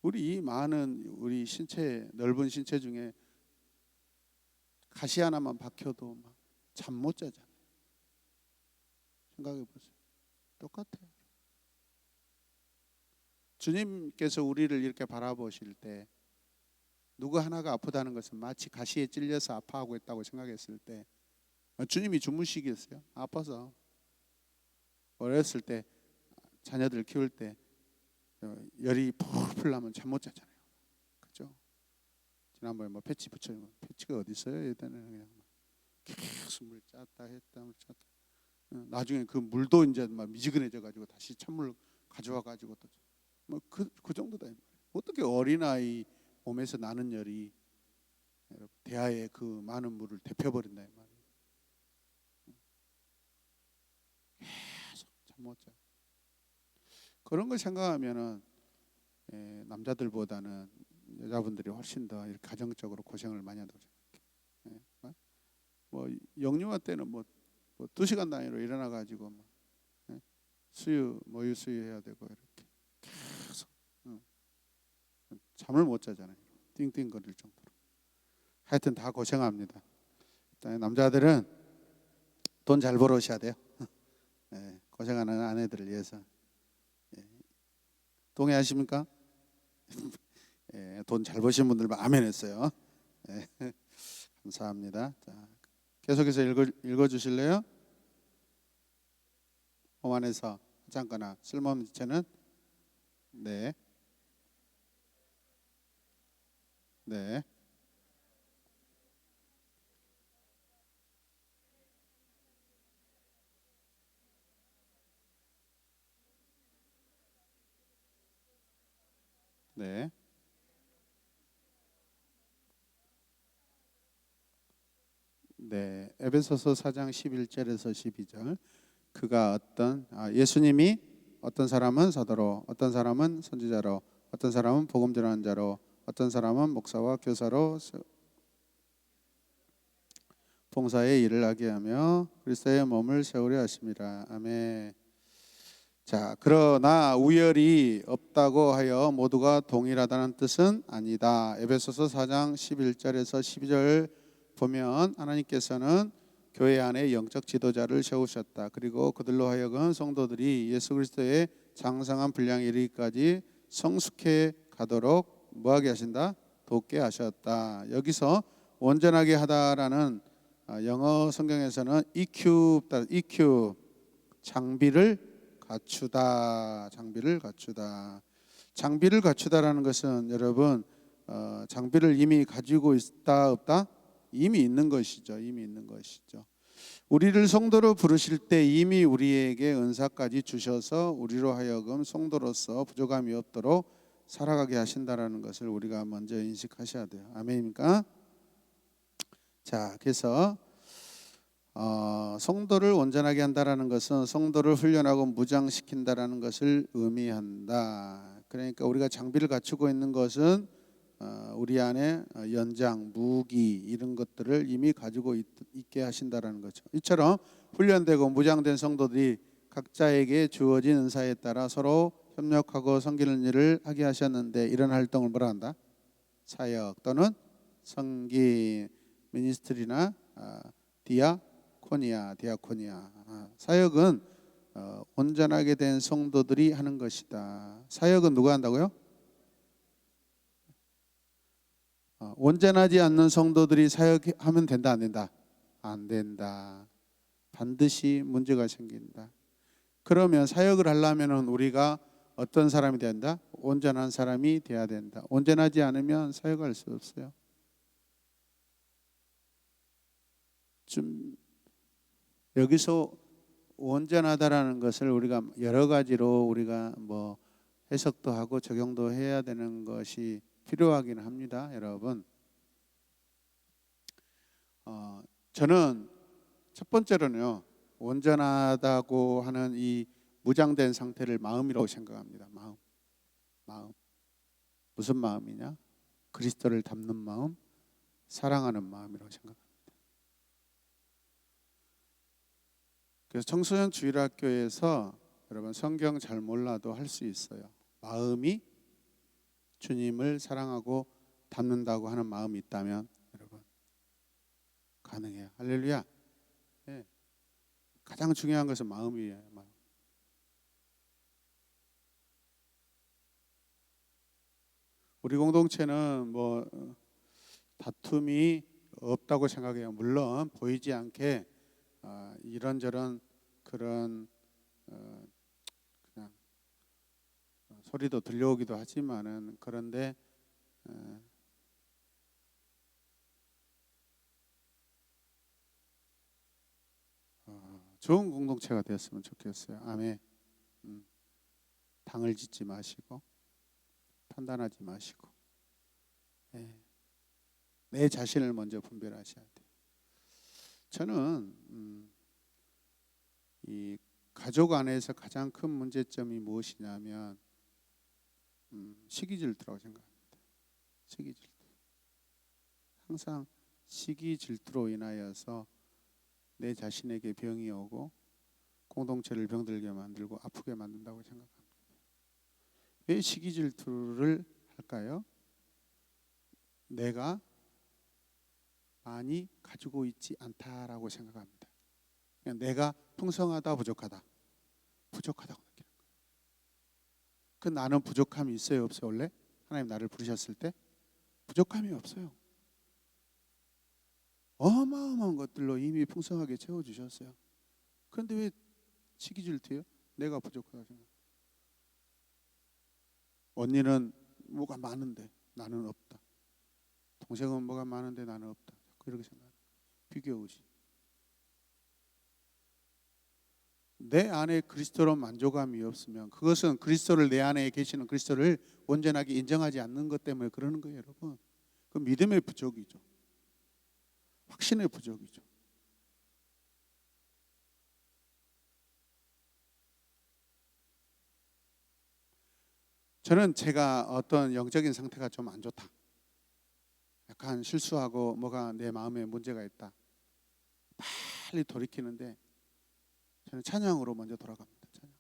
우리 이 많은 우리 신체 넓은 신체 중에 가시 하나만 박혀도 잠 못 자잖아요. 생각해 보세요. 똑같아요. 주님께서 우리를 이렇게 바라보실 때 누구 하나가 아프다는 것은 마치 가시에 찔려서 아파하고 있다고 생각했을 때 주님이 주무시겠어요? 아파서. 어렸을 때 자녀들 키울 때 열이 풀풀 나면 잠 못 자잖아요. 그죠? 지난번에 패치 붙여주면 패치가 어디 있어요? 얘들은 그냥 계속 물 짰다 했다 물 짰다. 나중에 그 물도 이제 막 미지근해져 가지고 다시 찬물 가져와 가지고 또 그 정도다. 어떻게 어린아이 몸에서 나는 열이 대하의 그 많은 물을 데펴버린다 이 말이에요. 계속 잠 못 자. 그런 걸 생각하면은 남자들보다는 여자분들이 훨씬 더 이렇게 가정적으로 고생을 많이 한다고 생각해요. 영유아 때는 2시간 단위로 일어나 가지고 모유 수유해야 되고 이렇게 계속 잠을 못 자잖아요. 띵띵거릴 정도로. 하여튼 다 고생합니다. 일단 남자들은 돈 잘 벌어오셔야 돼요. 고생하는 아내들을 위해서. 동의하십니까? 돈 잘 버신 분들 아멘 했어요. 감사합니다. 자, 계속해서 읽어 주실래요? 몸 안에서 하찮거나 쓸모없는 지체는 네. 네. 네. 에베소서 4장 11절에서 12절. 그가 예수님이 어떤 사람은 사도로, 어떤 사람은 선지자로, 어떤 사람은 복음 전하는 자로, 어떤 사람은 목사와 교사로 봉사의 일을 하게 하며 그리스도의 몸을 세우려 하심이라. 아멘. 자, 그러나 우열이 없다고 하여 모두가 동일하다는 뜻은 아니다. 에베소서 4장 11절에서 12절 보면 하나님께서는 교회 안에 영적 지도자를 세우셨다. 그리고 그들로 하여금 성도들이 예수 그리스도의 장성한 분량에 이르기까지 성숙해 가도록 뭐하게 하신다? 돕게 하셨다. 여기서 온전하게 하다라는 영어 성경에서는 EQ 장비를 갖추다. 장비를 갖추다라는 것은 여러분 장비를 이미 가지고 있다 없다? 이미 있는 것이죠. 우리를 성도로 부르실 때 이미 우리에게 은사까지 주셔서 우리로 하여금 성도로서 부족함이 없도록 살아가게 하신다라는 것을 우리가 먼저 인식하셔야 돼요. 아멘입니까? 자, 그래서 성도를 온전하게 한다라는 것은 성도를 훈련하고 무장시킨다라는 것을 의미한다. 그러니까 우리가 장비를 갖추고 있는 것은 우리 안에 연장, 무기 이런 것들을 이미 가지고 있게 하신다라는 거죠. 이처럼 훈련되고 무장된 성도들이 각자에게 주어진 은사에 따라 서로 협력하고 섬기는 일을 하게 하셨는데 이런 활동을 뭐라 한다? 사역 또는 섬김, 미니스트리나 디아코니아. 사역은 온전하게 된 성도들이 하는 것이다. 사역은 누가 한다고요? 온전하지 않는 성도들이 사역하면 된다 안 된다? 안 된다. 반드시 문제가 생긴다. 그러면 사역을 하려면 우리가 어떤 사람이 된다? 온전한 사람이 돼야 된다. 온전하지 않으면 사역할 수 없어요. 좀 여기서 온전하다라는 것을 우리가 여러 가지로 우리가 뭐 해석도 하고 적용도 해야 되는 것이 필요하긴 합니다, 여러분. 저는 첫 번째로는요, 온전하다고 하는 이 무장된 상태를 마음이라고 생각합니다. 마음. 무슨 마음이냐? 그리스도를 닮는 마음, 사랑하는 마음이라고 생각합니다. 그래서 청소년 주일학교에서 여러분 성경 잘 몰라도 할 수 있어요. 마음이 주님을 사랑하고 닮는다고 하는 마음이 있다면 여러분 가능해요. 할렐루야. 네. 가장 중요한 것은 마음이에요. 마음. 우리 공동체는 뭐 다툼이 없다고 생각해요. 물론 보이지 않게 이런저런 그런 그냥 소리도 들려오기도 하지만은 그런데 좋은 공동체가 되었으면 좋겠어요. 아멘. 당을 짓지 마시고 판단하지 마시고 내 자신을 먼저 분별하셔야 돼요. 저는 이 가족 안에서 가장 큰 문제점이 무엇이냐면 시기 질투라고 생각합니다. 시기 질투. 항상 시기 질투로 인하여서 내 자신에게 병이 오고 공동체를 병들게 만들고 아프게 만든다고 생각합니다. 왜 시기 질투를 할까요? 내가 많이 가지고 있지 않다라고 생각합니다. 그냥 내가 풍성하다 부족하다고 느끼는 거예요. 그 나는 부족함이 있어요 없어요? 원래 하나님 나를 부르셨을 때 부족함이 없어요. 어마어마한 것들로 이미 풍성하게 채워주셨어요. 그런데 왜 시기 질투예요? 내가 부족하다 생각. 언니는 뭐가 많은데 나는 없다. 동생은 뭐가 많은데 나는 없다. 그렇게 생각해요. 비교의식. 내 안에 그리스도로 만족감이 없으면 그것은 그리스도를 내 안에 계시는 그리스도를 온전하게 인정하지 않는 것 때문에 그러는 거예요, 여러분. 그 믿음의 부족이죠. 확신의 부족이죠. 저는 제가 어떤 영적인 상태가 좀 안 좋다. 약간 실수하고 뭐가 내 마음에 문제가 있다. 빨리 돌이키는데 저는 찬양으로 먼저 돌아갑니다. 찬양으로.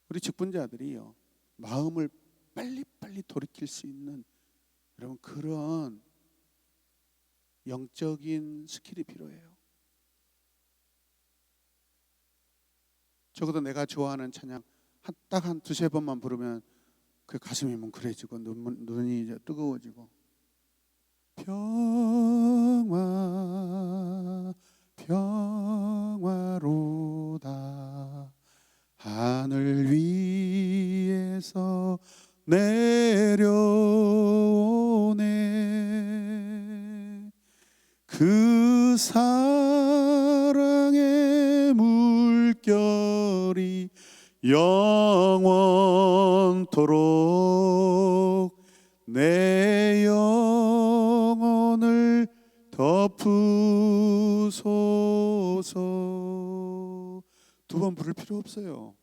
우리 직분자들이요 마음을 빨리빨리 돌이킬 수 있는 여러분 그런 영적인 스킬이 필요해요. 적어도 내가 좋아하는 찬양 딱 한 두세 번만 부르면 그 가슴이 뭉클해지고 눈이 이제 뜨거워지고, 평화 평화로다 하늘 위에서 내려오네. 그 사랑의 물결이 영원토록 내 영혼을 덮으소서. 두 번 부를 필요 없어요.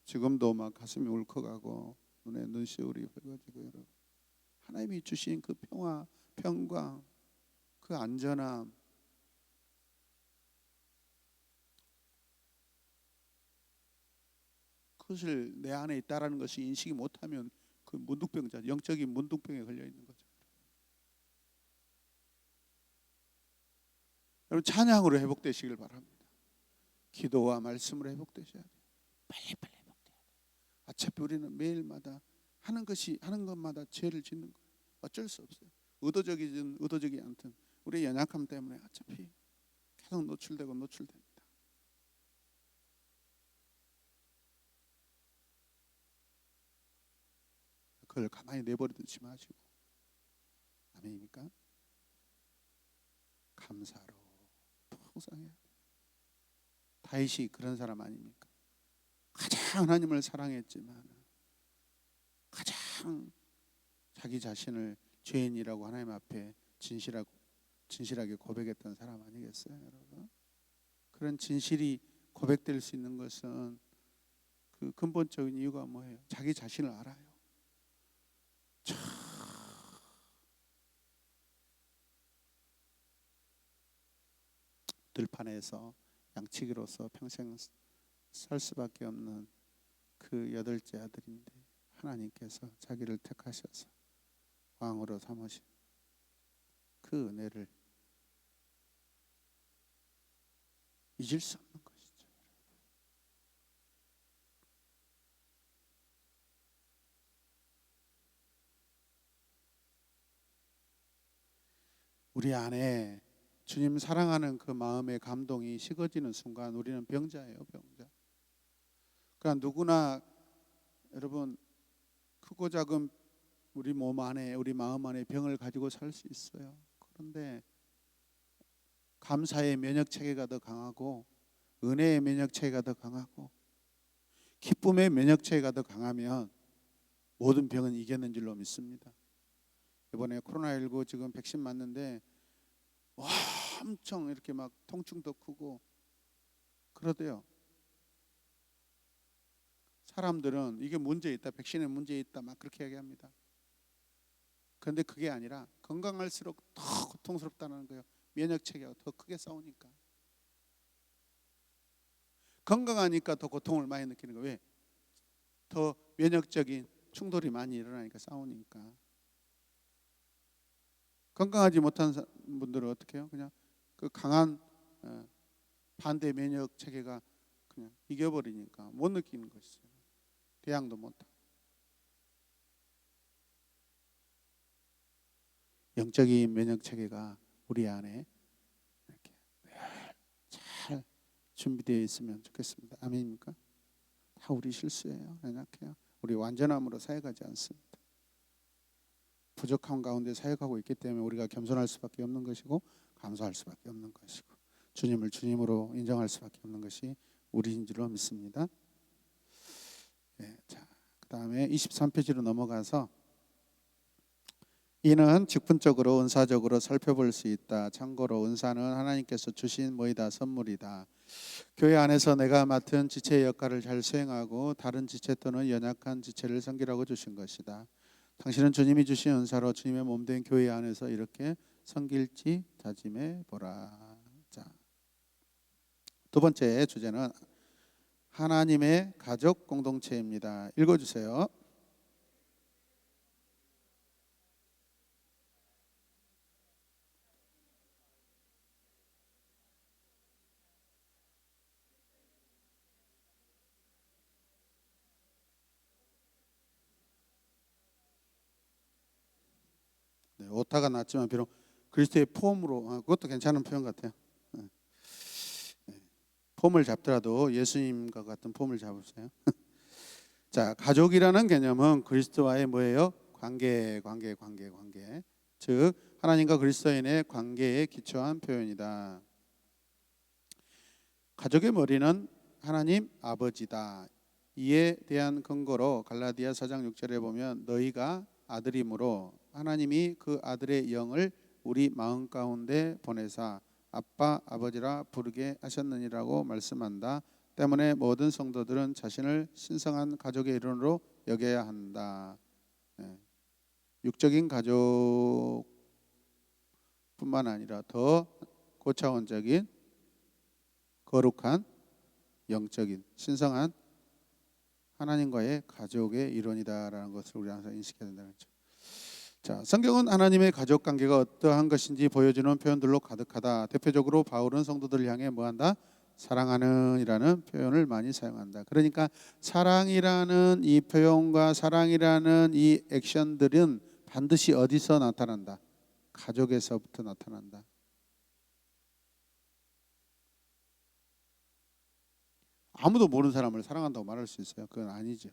지금도 막 가슴이 울컥하고 눈에 눈시울이 흘러지고, 여러분, 하나님이 주신 그 평화, 평강, 그 안전함, 그것을 내 안에 있다라는 것이 인식이 못하면 그 문둥병자, 영적인 문둥병에 걸려 있는 거죠. 여러분, 찬양으로 회복되시길 바랍니다. 기도와 말씀으로 회복되셔야 돼요. 빨리빨리 회복돼야 돼요. 어차피 우리는 매일마다 하는 것마다 죄를 짓는 거예요. 어쩔 수 없어요. 의도적이든 의도적이 않든 우리의 연약함 때문에 어차피 계속 노출됩니다. 그걸 가만히 내버려두지 마시고, 아멘입니까? 감사로 풍성해야 돼요. 다윗이 그런 사람 아닙니까? 가장 하나님을 사랑했지만 가장 자기 자신을 죄인이라고 하나님 앞에 진실하게 고백했던 사람 아니겠어요, 여러분? 그런 진실이 고백될 수 있는 것은 그 근본적인 이유가 뭐예요? 자기 자신을 알아요. 들판에서 양치기로서 평생 살 수밖에 없는 그 8째 아들인데 하나님께서 자기를 택하셔서 왕으로 삼으신 그 은혜를 잊을 수 없는 것이죠. 우리 안에 주님 사랑하는 그 마음의 감동이 식어지는 순간 우리는 병자예요, 병자. 그러니까 누구나, 여러분, 크고 작은 우리 몸 안에, 우리 마음 안에 병을 가지고 살 수 있어요. 그런데 감사의 면역 체계가 더 강하고, 은혜의 면역 체계가 더 강하고, 기쁨의 면역 체계가 더 강하면 모든 병은 이겼는 줄로 믿습니다. 이번에 코로나19 지금 백신 맞는데 엄청 이렇게 막 통증도 크고 그러대요. 사람들은 이게 문제 있다, 백신에 문제 있다 막 그렇게 얘기합니다. 그런데 그게 아니라 건강할수록 더 고통스럽다는 거예요. 면역 체계가 더 크게 싸우니까. 건강하니까 더 고통을 많이 느끼는 거예요. 왜? 더 면역적인 충돌이 많이 일어나니까, 싸우니까. 건강하지 못한 분들은 어떻게 해요? 그냥 그 강한 반대 면역 체계가 그냥 이겨버리니까 못 느끼는 것이죠. 대항도 못하고. 영적인 면역 체계가 우리 안에 이렇게 잘 준비되어 있으면 좋겠습니다. 아멘입니까? 다 우리 실수예요. 연약해요. 우리 완전함으로 사역하지 않습니다. 부족함 가운데 사역하고 있기 때문에 우리가 겸손할 수밖에 없는 것이고, 감사할 수밖에 없는 것이고, 주님을 주님으로 인정할 수밖에 없는 것이 우리인 줄로 믿습니다. 네, 자, 그 다음에 23페이지로 넘어가서, 이는 직분적으로 은사적으로 살펴볼 수 있다. 참고로 은사는 하나님께서 주신 뭐이다, 선물이다. 교회 안에서 내가 맡은 지체의 역할을 잘 수행하고 다른 지체 또는 연약한 지체를 섬기라고 주신 것이다. 당신은 주님이 주신 은사로 주님의 몸된 교회 안에서 이렇게 섬길지 다짐해 보라. 자, 두 번째 주제는 하나님의 가족 공동체입니다. 읽어주세요. 오타가 났지만 비록 그리스도의 폼으로, 그것도 괜찮은 표현 같아요. 폼을 잡더라도 예수님과 같은 폼을 잡으세요. 자, 가족이라는 개념은 그리스도와의 뭐예요? 관계. 즉 하나님과 그리스도인의 관계에 기초한 표현이다. 가족의 머리는 하나님 아버지다. 이에 대한 근거로 갈라디아 4장 6절에 보면 너희가 아들이므로 하나님이 그 아들의 영을 우리 마음 가운데 보내사 아빠 아버지라 부르게 하셨느니라고 말씀한다. 때문에 모든 성도들은 자신을 신성한 가족의 일원으로 여겨야 한다. 육적인 가족뿐만 아니라 더 고차원적인 거룩한 영적인 신성한 하나님과의 가족의 일원이다라는 것을 우리 항상 인식해야 된다는 거죠. 자, 성경은 하나님의 가족 관계가 어떠한 것인지 보여주는 표현들로 가득하다. 대표적으로 바울은 성도들을 향해 뭐한다? 사랑하는 이라는 표현을 많이 사용한다. 그러니까 사랑이라는 이 표현과 사랑이라는 이 액션들은 반드시 어디서 나타난다? 가족에서부터 나타난다. 아무도 모르는 사람을 사랑한다고 말할 수 있어요? 그건 아니죠.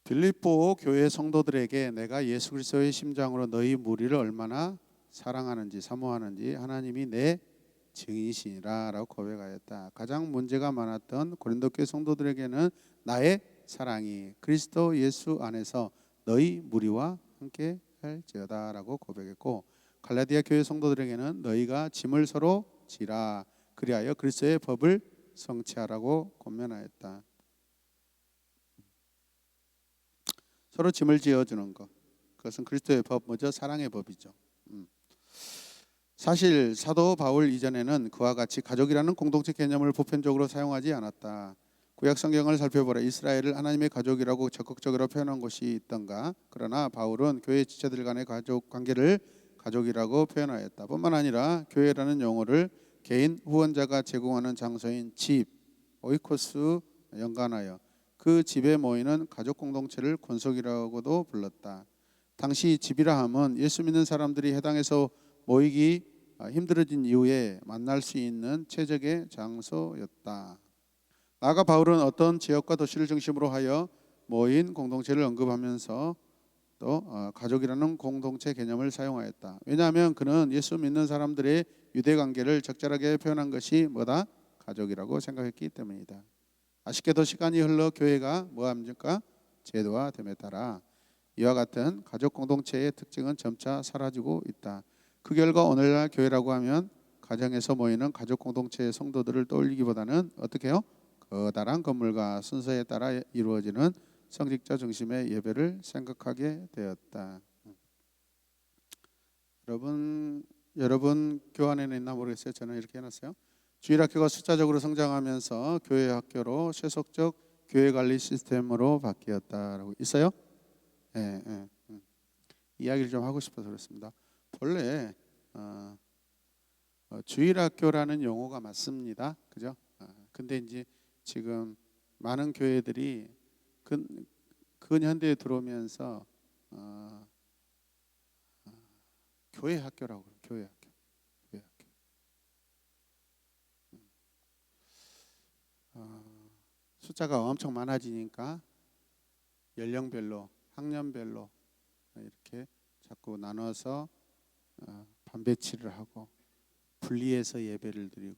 빌립보 교회 성도들에게 내가 예수 그리스도의 심장으로 너희 무리를 얼마나 사랑하는지 사모하는지 하나님이 내 증인이시니라 라고 고백하였다. 가장 문제가 많았던 고린도 교회 성도들에게는 나의 사랑이 그리스도 예수 안에서 너희 무리와 함께 할지어다 라고 고백했고, 갈라디아 교회 성도들에게는 너희가 짐을 서로 지라 그리하여 그리스도의 법을 성취하라고 권면하였다. 서로 짐을 지어주는 것, 그것은 그리스도의 법, 뭐죠? 사랑의 법이죠. 사실 사도 바울 이전에는 그와 같이 가족이라는 공동체 개념을 보편적으로 사용하지 않았다. 구약 성경을 살펴보라. 이스라엘을 하나님의 가족이라고 적극적으로 표현한 곳이 있던가? 그러나 바울은 교회 지체들 간의 가족 관계를 가족이라고 표현하였다. 뿐만 아니라 교회라는 용어를 개인 후원자가 제공하는 장소인 집, 오이코스 연관하여 그 집에 모이는 가족 공동체를 권속이라고도 불렀다. 당시 집이라 함은 예수 믿는 사람들이 해당해서 모이기 힘들어진 이후에 만날 수 있는 최적의 장소였다. 나아가 바울은 어떤 지역과 도시를 중심으로 하여 모인 공동체를 언급하면서 또 가족이라는 공동체 개념을 사용하였다. 왜냐하면 그는 예수 믿는 사람들의 유대관계를 적절하게 표현한 것이 뭐다? 가족이라고 생각했기 때문이다. 아쉽게도 시간이 흘러 교회가 뭐합니까? 제도화됨에 따라 이와 같은 가족 공동체의 특징은 점차 사라지고 있다. 그 결과 오늘날 교회라고 하면 가정에서 모이는 가족 공동체의 성도들을 떠올리기보다는 어떻게 해요? 커다란 건물과 순서에 따라 이루어지는 성직자 중심의 예배를 생각하게 되었다. 여러분 교환에는 있나 모르겠어요. 저는 이렇게 해놨어요. 주일학교가 숫자적으로 성장하면서 교회 학교로 세속적 교회 관리 시스템으로 바뀌었다라고 있어요? 예. 이야기를 좀 하고 싶어서 그렇습니다. 본래 주일학교라는 용어가 맞습니다. 그죠? 근데 이제 지금 많은 교회들이 근현대에 들어오면서 교회 학교라고 그래요. 교회 학교. 숫자가 엄청 많아지니까 연령별로, 학년별로 이렇게 자꾸 나눠서 반배치를 하고 분리해서 예배를 드리고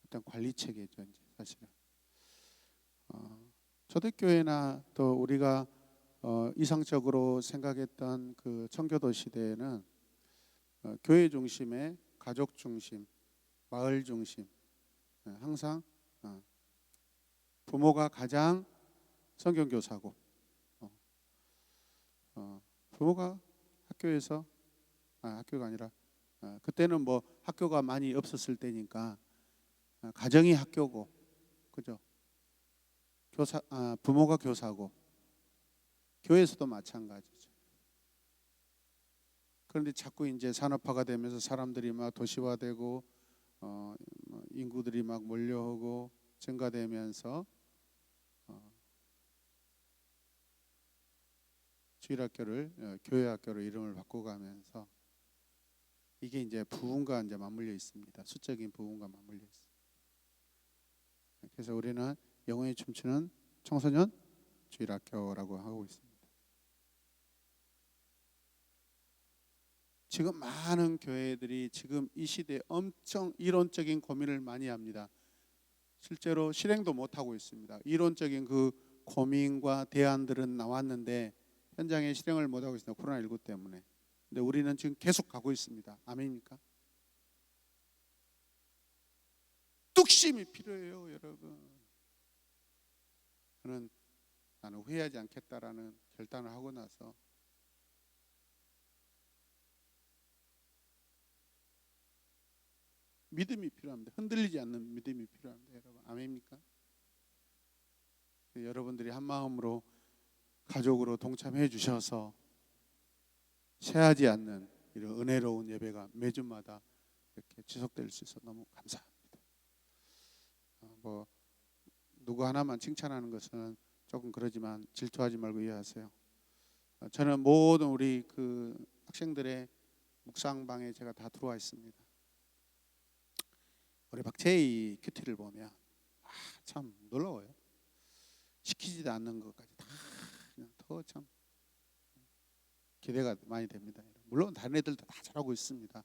일단 관리 체계죠. 이제 사실은 초대교회나 또 우리가 이상적으로 생각했던 그 청교도 시대에는 교회 중심의 가족 중심, 마을 중심, 항상 부모가 가장 성경 교사고, 부모가 학교에서 학교가 아니라 그때는 뭐 학교가 많이 없었을 때니까 가정이 학교고, 그죠? 부모가 교사고, 교회에서도 마찬가지죠. 그런데 자꾸 이제 산업화가 되면서 사람들이 막 도시화되고 인구들이 막 몰려오고 증가되면서 주일학교를 교회학교로 이름을 바꿔가면서 이게 이제 부흥과 이제 맞물려 있습니다. 수적인 부흥과 맞물려 있습니다. 그래서 우리는 영혼이 춤추는 청소년 주일학교라고 하고 있습니다. 지금 많은 교회들이 지금 이 시대에 엄청 이론적인 고민을 많이 합니다. 실제로 실행도 못하고 있습니다. 이론적인 그 고민과 대안들은 나왔는데 현장에 실행을 못하고 있습니다. 코로나19 때문에. 근데 우리는 지금 계속 가고 있습니다. 아멘입니까? 뚝심이 필요해요, 여러분. 나는 후회하지 않겠다라는 결단을 하고 나서 믿음이 필요합니다. 흔들리지 않는 믿음이 필요합니다, 여러분. 아멘입니까? 여러분들이 한 마음으로 가족으로 동참해 주셔서 쇠하지 않는 이런 은혜로운 예배가 매주마다 이렇게 지속될 수 있어 너무 감사합니다. 뭐 누구 하나만 칭찬하는 것은 조금 그러지만 질투하지 말고 이해하세요. 저는 모든 우리 그 학생들의 묵상방에 제가 다 들어와 있습니다. 우리 박재희 큐티를 보면 참 놀라워요. 시키지도 않는 것까지 다 그냥 더 참 기대가 많이 됩니다. 물론 다른 애들도 다 잘하고 있습니다.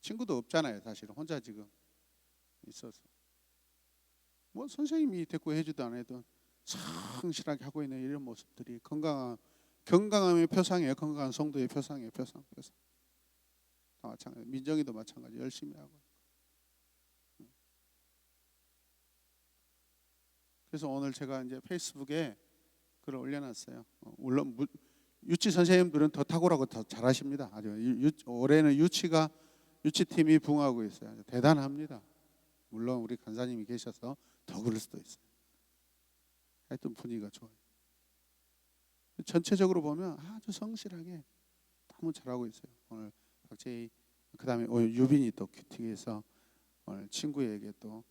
친구도 없잖아요. 사실 혼자 지금 있어서 뭐 선생님이 데리고 해주도 안 해도 성실하게 하고 있는 이런 모습들이 건강함의 표상이에요. 건강한 성도의 표상이에요. 표상. 다 마찬가지. 민정이도 마찬가지. 열심히 하고. 그래서 오늘 제가 이제 페이스북에 글을 올려놨어요. 물론 유치 선생님들은 더 탁월하고 더 잘하십니다. 아주 올해는 유치팀이 부흥하고 있어요. 대단합니다. 물론 우리 간사님이 계셔서 더 그럴 수도 있어요. 하여튼 분위기가 좋아요. 전체적으로 보면 아주 성실하게 너무 잘하고 있어요. 오늘 박재희 그다음에 유빈이 또 큐티에서 오늘 친구에게 또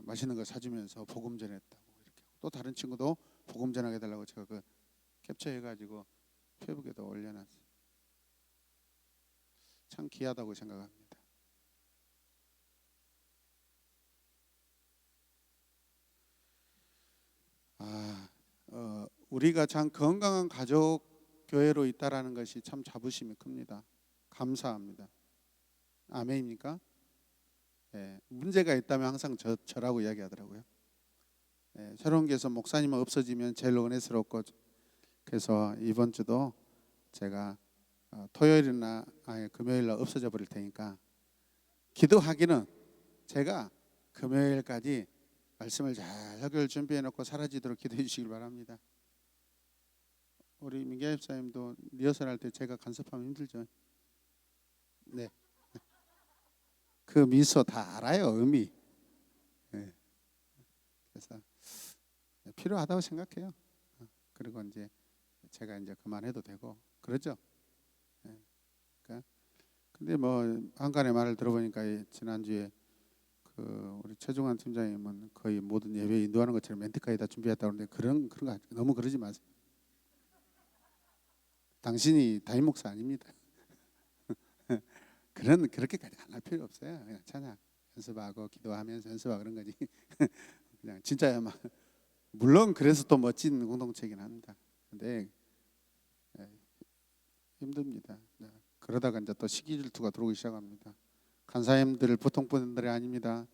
맛있는 거 사주면서 복음 전했다고 이렇게 또 다른 친구도 복음 전하게 해달라고 제가 그 캡처해가지고 페이북에도 올려놨어요. 참 귀하다고 생각합니다. 우리가 참 건강한 가족 교회로 있다라는 것이 참 자부심이 큽니다. 감사합니다. 아멘입니까? 예, 문제가 있다면 항상 저라고 이야기하더라고요. 예, 새로운 교회에서 목사님은 없어지면 제일 은혜스럽고 그래서 이번 주도 제가 토요일이나 금요일날 없어져 버릴 테니까 기도하기는 제가 금요일까지 말씀을 잘 설교를 준비해 놓고 사라지도록 기도해 주시길 바랍니다. 우리 민기 집사님도 리허설 할 때 제가 간섭하면 힘들죠. 네. 그 미소 다 알아요, 의미. 네. 그래서 필요하다고 생각해요. 그리고 이제 제가 이제 그만해도 되고 그러죠. 네. 그러니까 근데 뭐 한간의 말을 들어보니까 지난주에 그 우리 최종환 팀장님은 거의 모든 예배 인도하는 것처럼 멘트까지 다 준비했다고 하는데 그런 거 너무 그러지 마세요. 당신이 담임 목사 아닙니다. 그렇게까지 안 할 필요 없어요. 그냥 찬양 연습하고 기도하면서 연습하고 그런 거지. 그냥 진짜야 막 물론 그래서 또 멋진 공동체이긴 합니다. 근데 힘듭니다. 그러다가 이제 또 시기 질투가 들어오기 시작합니다. 간사님들 보통 분들이 아닙니다.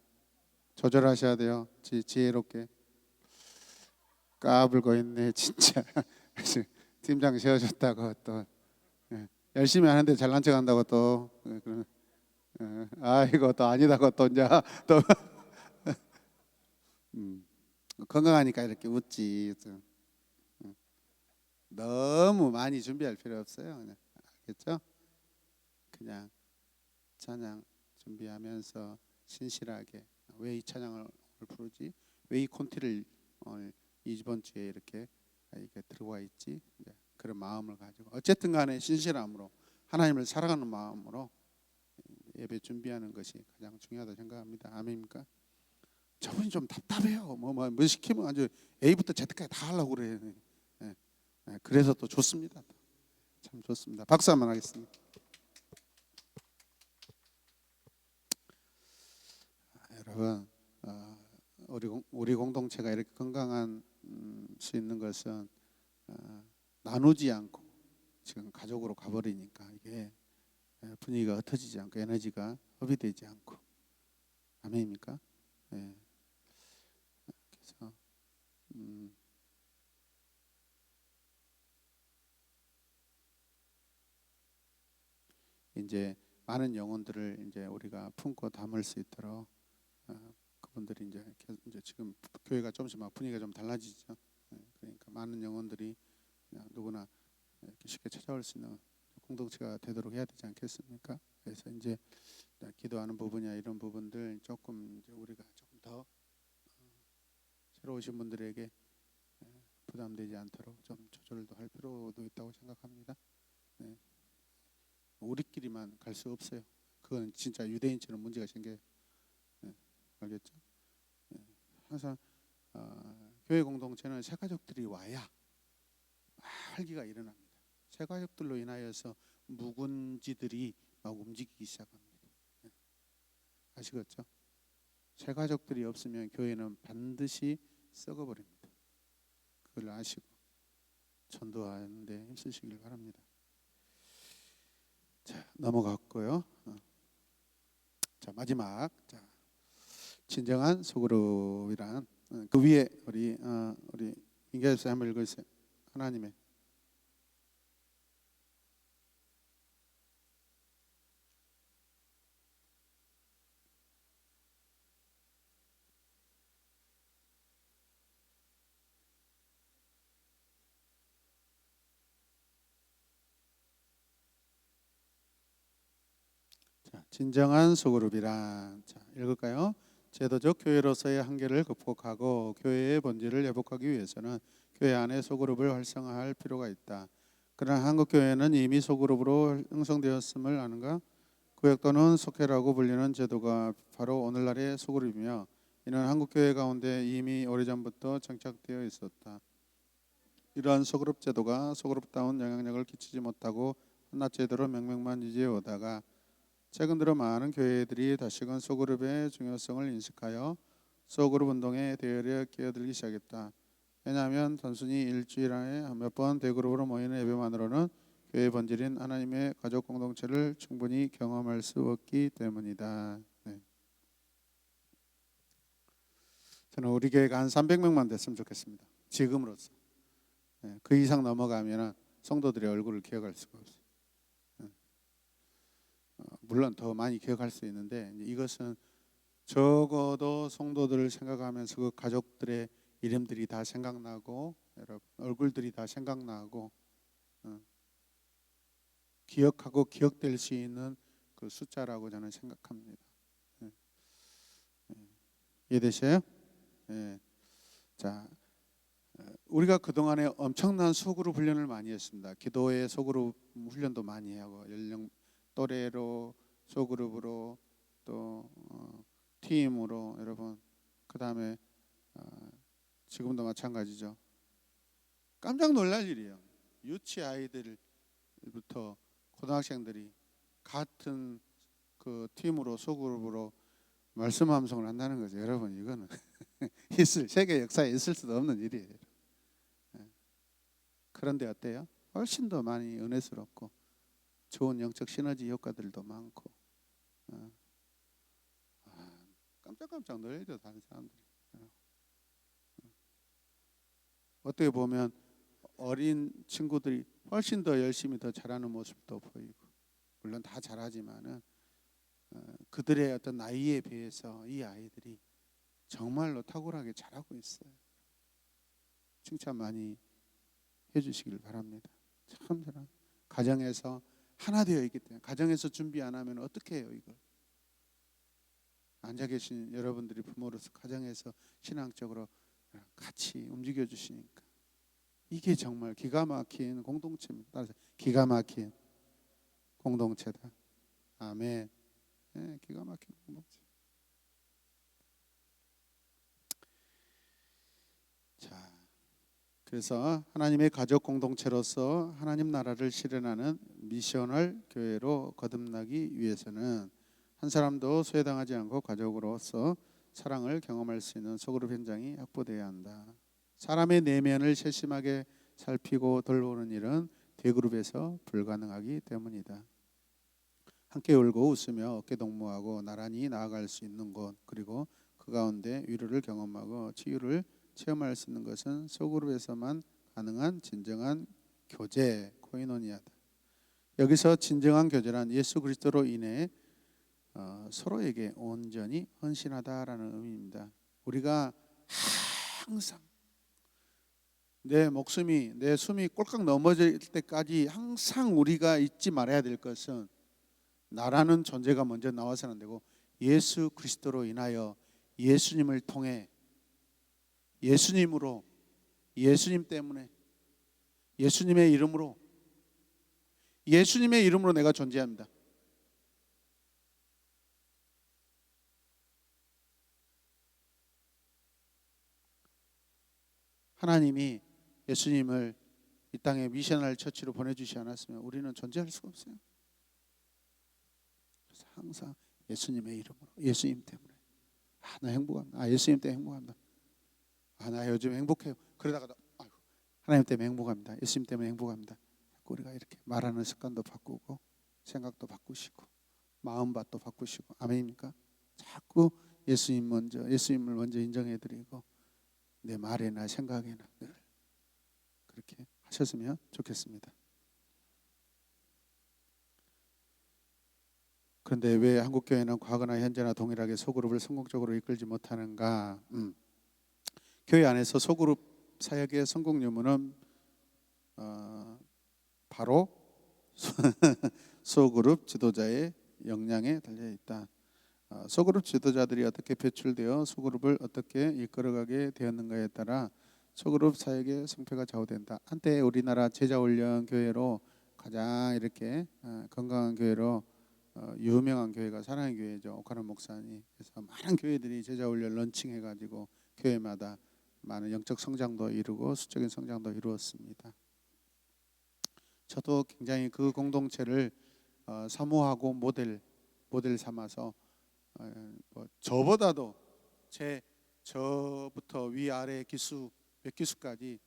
조절하셔야 돼요. 지혜롭게. 까불고 있네 진짜. 팀장 세워줬다고 또 열심히 하는데 잘난 척한다고 또 아이고 또 아니다고 또 이제 또 건강하니까 이렇게 웃지. 너무 많이 준비할 필요 없어요. 알겠죠? 그냥 찬양 준비하면서 신실하게 왜 이 찬양을 부르지? 왜 이 콘티를 이번 주에 이렇게 들어와 있지? 그런 마음을 가지고 어쨌든 간에 신실함으로 하나님을 사랑하는 마음으로 예배 준비하는 것이 가장 중요하다고 생각합니다. 아멘입니까? 저분이 좀 답답해요. 뭐 시키면 아주 A부터 Z까지 다 하려고 그래. 예, 그래서 또 좋습니다. 참 좋습니다. 박수 한번 하겠습니다. 여러분, 우리 공동체가 이렇게 건강한 수 있는 것은 나누지 않고 지금 가족으로 가버리니까 이게 분위기가 흩어지지 않고 에너지가 허비되지 않고. 아멘입니까? 예. 그래서 이제 많은 영혼들을 이제 우리가 품고 담을 수 있도록 그분들이 이제 지금 교회가 조금씩 막 분위기가 좀 달라지죠. 그러니까 많은 영혼들이 그냥 누구나 이렇게 쉽게 찾아올 수 있는 공동체가 되도록 해야 되지 않겠습니까? 그래서 이제 기도하는 부분이나 이런 부분들 조금 이제 우리가 조금 더 새로 오신 분들에게 부담되지 않도록 좀 조절도 할 필요도 있다고 생각합니다. 네. 우리끼리만 갈 수 없어요. 그건 진짜 유대인처럼 문제가 생겨요. 네. 알겠죠? 네. 항상 교회 공동체는 새 가족들이 와야 활기가 일어납니다. 새 가족들로 인하여서 묵은지들이 막 움직이기 시작합니다. 네. 아시겠죠? 새 가족들이 없으면 교회는 반드시 썩어버립니다. 그걸 아시고 전도하는데 힘쓰시길 바랍니다. 자, 넘어갔고요. 자, 마지막. 자, 진정한 소그룹이란 그 위에 우리 인계에서 한번 읽으세요. 하나님의 자, 진정한 소그룹이란 자, 읽을까요? 제도적 교회로서의 한계를 극복하고 교회의 본질을 회복하기 위해서는 교회 안에 소그룹을 활성화할 필요가 있다. 그러나 한국 교회는 이미 소그룹으로 형성되었음을 아는가? 구역 또는 속회라고 불리는 제도가 바로 오늘날의 소그룹이며 이는 한국 교회 가운데 이미 오래전부터 정착되어 있었다. 이러한 소그룹 제도가 소그룹다운 영향력을 끼치지 못하고 한낱 제도로 명명만 유지해 오다가 최근 들어 많은 교회들이 다시금 소그룹의 중요성을 인식하여 소그룹 운동에 대열에 끼어들기 시작했다. 왜냐하면 단순히 일주일 안에 몇 번 대그룹으로 모이는 예배만으로는 교회의 본질인 하나님의 가족 공동체를 충분히 경험할 수 없기 때문이다. 네. 저는 우리 교회가 한 300명만 됐으면 좋겠습니다. 지금으로서. 네. 그 이상 넘어가면 성도들의 얼굴을 기억할 수가 없어요. 물론 더 많이 기억할 수 있는데 이것은 적어도 성도들을 생각하면서 그 가족들의 이름들이 다 생각나고 여러분 얼굴들이 다 생각나고 기억하고 기억될 수 있는 그 숫자라고 저는 생각합니다. 이해되셔요? 네. 자, 우리가 그동안에 엄청난 소그룹 훈련을 많이 했습니다. 기도의 소그룹 훈련도 많이 하고 연령 또래로 소그룹으로 또 팀으로 여러분 그 다음에 지금도 마찬가지죠. 깜짝 놀랄 일이에요. 유치 아이들부터 고등학생들이 같은 그 팀으로 소그룹으로 말씀 함송을 한다는 거죠. 여러분 이거는 세계 역사에 있을 수도 없는 일이에요. 그런데 어때요? 훨씬 더 많이 은혜스럽고 좋은 영적 시너지 효과들도 많고 깜짝깜짝 놀라죠. 다른 사람들이. 어떻게 보면 어린 친구들이 훨씬 더 열심히 더 잘하는 모습도 보이고 물론 다 잘하지만은 그들의 어떤 나이에 비해서 이 아이들이 정말로 탁월하게 잘하고 있어요. 칭찬 많이 해주시길 바랍니다. 참 잘한 가정에서 하나 되어 있기 때문에 가정에서 준비 안 하면 어떻게 해요 이걸? 앉아 계신 여러분들이 부모로서 가정에서 신앙적으로 같이 움직여 주시니까 이게 정말 기가 막힌 공동체입니다. 따라서 기가 막힌 공동체다. 아멘. 네, 기가 막힌 공동체. 자, 그래서 하나님의 가족 공동체로서 하나님 나라를 실현하는 미셔널 교회로 거듭나기 위해서는 한 사람도 소외당하지 않고 가족으로서 사랑을 경험할 수 있는 소그룹 현장이 확보되어야 한다. 사람의 내면을 세심하게 살피고 돌보는 일은 대그룹에서 불가능하기 때문이다. 함께 울고 웃으며 어깨 동무하고 나란히 나아갈 수 있는 곳, 그리고 그 가운데 위로를 경험하고 치유를 체험할 수 있는 것은 소그룹에서만 가능한 진정한 교제, 코이노니아다. 여기서 진정한 교제란 예수 그리스도로 인해 서로에게 온전히 헌신하다라는 의미입니다. 우리가 항상 내 숨이 꼴깍 넘어질 때까지 항상 우리가 잊지 말아야 될 것은 나라는 존재가 먼저 나와서는 안 되고 예수 그리스도로 인하여 예수님을 통해 예수님으로, 예수님 때문에, 예수님의 이름으로 내가 존재합니다. 하나님이 예수님을 이 땅에 미셔널 처치로 보내주시 않았으면 우리는 존재할 수가 없어요. 그래서 항상 예수님의 이름으로, 예수님 때문에, 나 행복합니다. 예수님 때문에 행복합니다. 나 요즘 행복해요. 그러다가도 하나님 때문에 행복합니다. 예수님 때문에 행복합니다. 우리가 이렇게 말하는 습관도 바꾸고 생각도 바꾸시고 마음밭도 바꾸시고, 아멘입니까? 자꾸 예수님을 먼저 인정해드리고 내 말에나 생각에나 늘 그렇게 하셨으면 좋겠습니다. 그런데 왜 한국교회는 과거나 현재나 동일하게 소그룹을 성공적으로 이끌지 못하는가? 교회 안에서 소그룹 사역의 성공 유무는 바로 소그룹 지도자의 역량에 달려있다. 소그룹 지도자들이 어떻게 배출되어 소그룹을 어떻게 이끌어가게 되었는가에 따라 소그룹 사역의 성패가 좌우된다. 한때 우리나라 제자훈련 교회로 가장 이렇게 건강한 교회로 유명한 교회가 사랑의 교회죠. 오카노 목사님. 그래서 많은 교회들이 제자훈련 런칭해가지고 교회마다 많은 영적 성장도 이루고 수적인 성장도 이루었습니다. 저도 굉장히 그 공동체를 사모하고 모델 삼아서 저보다도 저부터 위아래 기수 몇 기수까지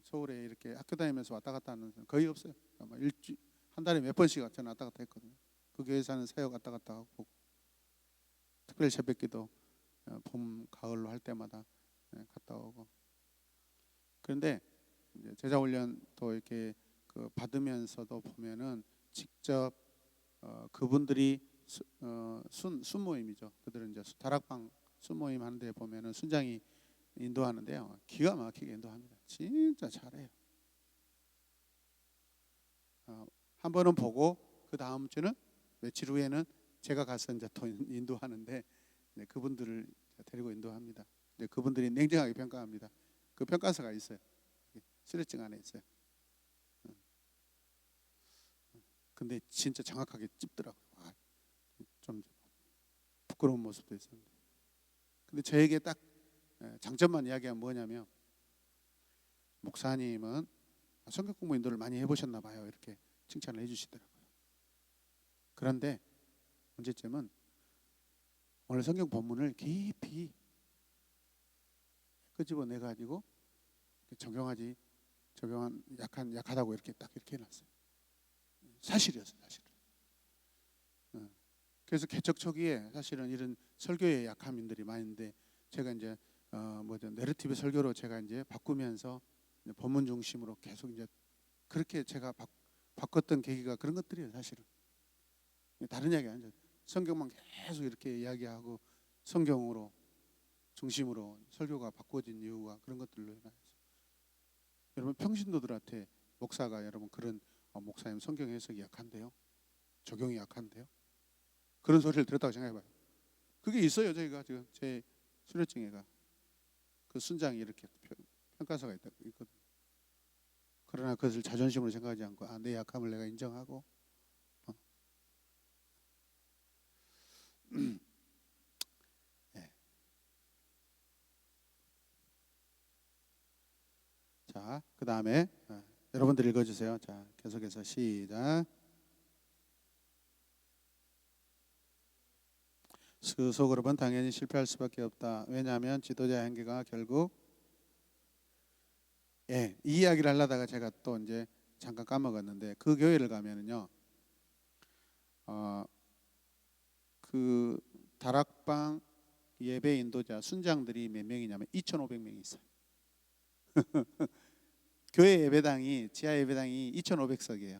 서울에 이렇게 학교 다니면서 왔다 갔다 하는 사람 거의 없어요. 아마 한 달에 몇 번씩 저는 왔다 갔다 했거든요. 그 교회 사는 사역 왔다 갔다 하고 특별 새벽기도 봄 가을로 할 때마다 갔다 오고. 그런데 이제 제자훈련 또 이렇게 받으면서도 보면은 직접 그분들이 순모임이죠. 그들은 이제 다락방 순모임 하는데 보면은 순장이 인도하는데요, 기가 막히게 인도합니다. 진짜 잘해요. 한 번은 보고 그 다음 주는 며칠 후에는 제가 가서 이제 또 인도하는데 그분들을 데리고 인도합니다. 그분들이 냉정하게 평가합니다. 그 평가서가 있어요. 수료증 안에 있어요. 근데 진짜 정확하게 찝더라고요. 좀 부끄러운 모습도 있었는데, 근데 저에게 딱 장점만 이야기하면 뭐냐면, 목사님은 성경 공부 인도를 많이 해보셨나 봐요. 이렇게 칭찬을 해주시더라고요. 그런데 문제점은 오늘 성경 본문을 깊이 끄집어내 가지고 적용한 약하다고 이렇게 딱 이렇게 해놨어요. 사실이었어요, 사실은. 그래서 개척 초기에 사실은 이런 설교의 약함인들이 많은데, 제가 이제 내러티브 설교로 제가 이제 바꾸면서 이제 본문 중심으로 계속 이제 그렇게 제가 바꿨던 계기가 그런 것들이에요, 사실은. 다른 이야기 아니죠. 성경만 계속 이렇게 이야기하고 성경으로 중심으로 설교가 바꿔진 이유가 그런 것들로 인해서. 여러분, 평신도들한테 목사가 여러분 그런 목사님 성경 해석이 약한데요, 적용이 약한데요, 그런 소리를 들었다고 생각해봐요. 그게 있어요. 저희가 지금 제 수료증에가 그 순장이 이렇게 평가서가 있거든요. 그러나 그것을 자존심으로 생각하지 않고 내 약함을 내가 인정하고 네. 자, 그 다음에 여러분들 읽어주세요. 자, 계속해서 시작. 그 소그룹은 당연히 실패할 수밖에 없다. 왜냐하면 지도자 행기가 결국 이 이야기를 하려다가 제가 또 이제 잠깐 까먹었는데 그 교회를 가면은요, 그 다락방 예배 인도자 순장들이 몇 명이냐면 2,500명이 있어요. 교회 예배당이 지하 예배당이 2,500석이에요.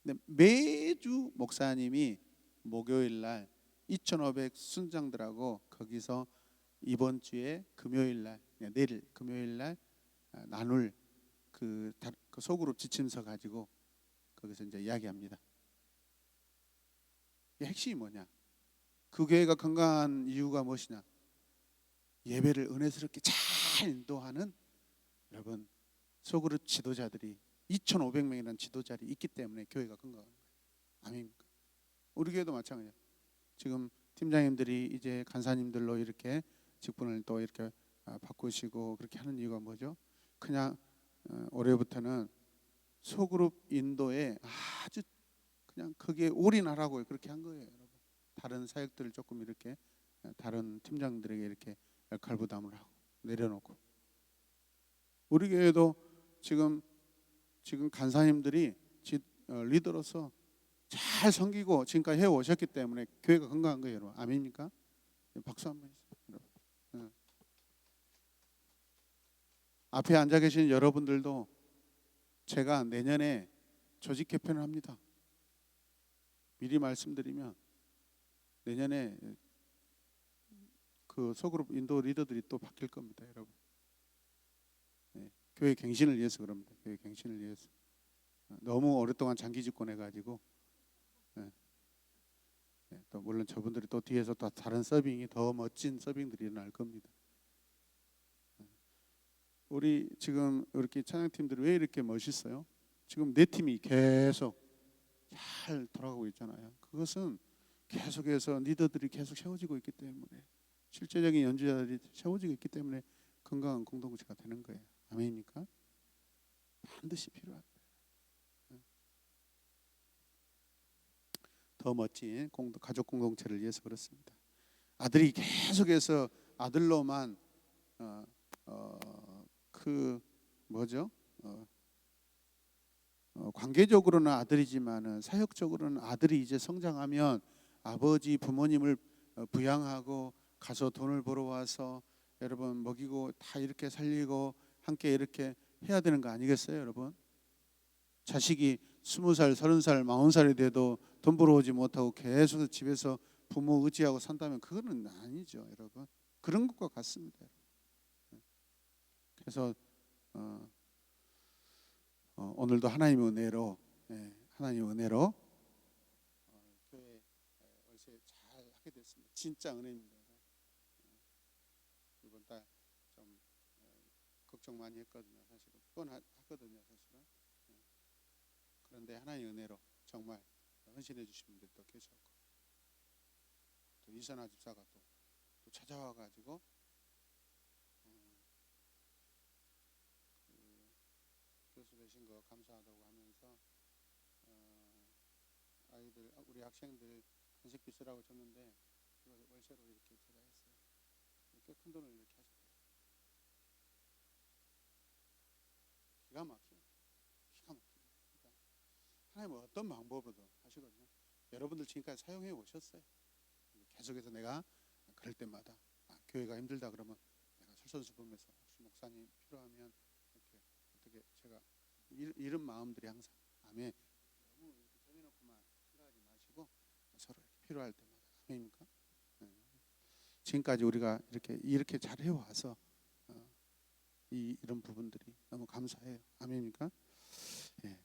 근데 매주 목사님이 목요일 날 2,500 순장들하고 거기서 이번 주에 금요일 날, 내일 금요일 날 나눌 그 소그룹 지침서 가지고 거기서 이제 이야기합니다. 이 핵심이 뭐냐? 그 교회가 건강한 이유가 무엇이냐? 예배를 은혜스럽게 잘 인도하는 여러분 소그룹 지도자들이 2,500명이라는 지도자들이 있기 때문에 교회가 건강한 거예요. 아닙니까? 우리 교회도 마찬가지예요. 지금 팀장님들이 이제 간사님들로 이렇게 직분을 또 이렇게 바꾸시고 그렇게 하는 이유가 뭐죠? 그냥 올해부터는 소그룹 인도에 아주 그냥 거기에 올인하라고 그렇게 한 거예요, 여러분. 다른 사역들을 조금 이렇게 다른 팀장들에게 이렇게 역할 부담을 하고 내려놓고 우리 교회도 지금 간사님들이 리더로서 잘 섬기고 지금까지 해 오셨기 때문에 교회가 건강한 거예요, 여러분. 아멘입니까? 박수 한번 해주세요, 여러분. 앞에 앉아 계신 여러분들도 제가 내년에 조직 개편을 합니다. 미리 말씀드리면 내년에 그 소그룹 인도 리더들이 또 바뀔 겁니다, 여러분. 교회 갱신을 위해서 그럽니다. 교회 갱신을 위해서. 너무 오랫동안 장기 집권해가지고 또 물론 저분들이 또 뒤에서 또 다른 서빙이 더 멋진 서빙들이 일어날 겁니다. 우리 지금 이렇게 찬양팀들이 왜 이렇게 멋있어요? 지금 네 팀이 계속 잘 돌아가고 있잖아요. 그것은 계속해서 리더들이 계속 세워지고 있기 때문에 실제적인 연주자들이 세워지고 있기 때문에 건강한 공동체가 되는 거예요. 아멘입니까? 반드시 필요한 거예요. 더 멋진 가족 공동체를 위해서 그렇습니다. 아들이 계속해서 아들로만 관계적으로는 아들이지만은 사역적으로는 아들이 이제 성장하면 아버지 부모님을 부양하고 가서 돈을 벌어 와서 여러분 먹이고 다 이렇게 살리고 함께 이렇게 해야 되는 거 아니겠어요, 여러분? 자식이 20살, 30살, 40살이 돼도 돈 벌어오지 못하고 계속 집에서 부모 의지하고 산다면 그거는 아니죠, 여러분. 그런 것과 같습니다. 그래서 오늘도 하나님의 은혜로 교회 월세 잘 하게 됐습니다. 진짜 은혜입니다. 이번 달 좀 걱정 많이 했거든요, 사실은. 뻔하거든요, 사실은. 그런데 하나님의 은혜로 정말 헌신해 주신 분들도 계셨고 또 이선아 집사가 또 찾아와 가지고 교수 되신 거 감사하다고 하면서 아이들 우리 학생들 간식비 쓰라고 줬는데 그걸 월세로 이렇게 제가 했어요. 꽤 큰 돈을 이렇게 하셨더라고요. 기가 막혀요. 그러니까 하나님은 어떤 방법으로든 하시거든요. 여러분들 지금까지 사용해 오셨어요. 계속해서 내가 그럴 때마다 교회가 힘들다 그러면 내가 설선수범해서 혹시 목사님 필요하면 이렇게 어떻게 제가 이런 마음들이 항상 아멘. 너무 이렇게 정해놓고만 생각하지 마시고 서로 이렇게 필요할 때마다 아멘입니까? 지금까지 우리가 이렇게 잘 해와서 이런 부분들이 너무 감사해요. 아멘입니까?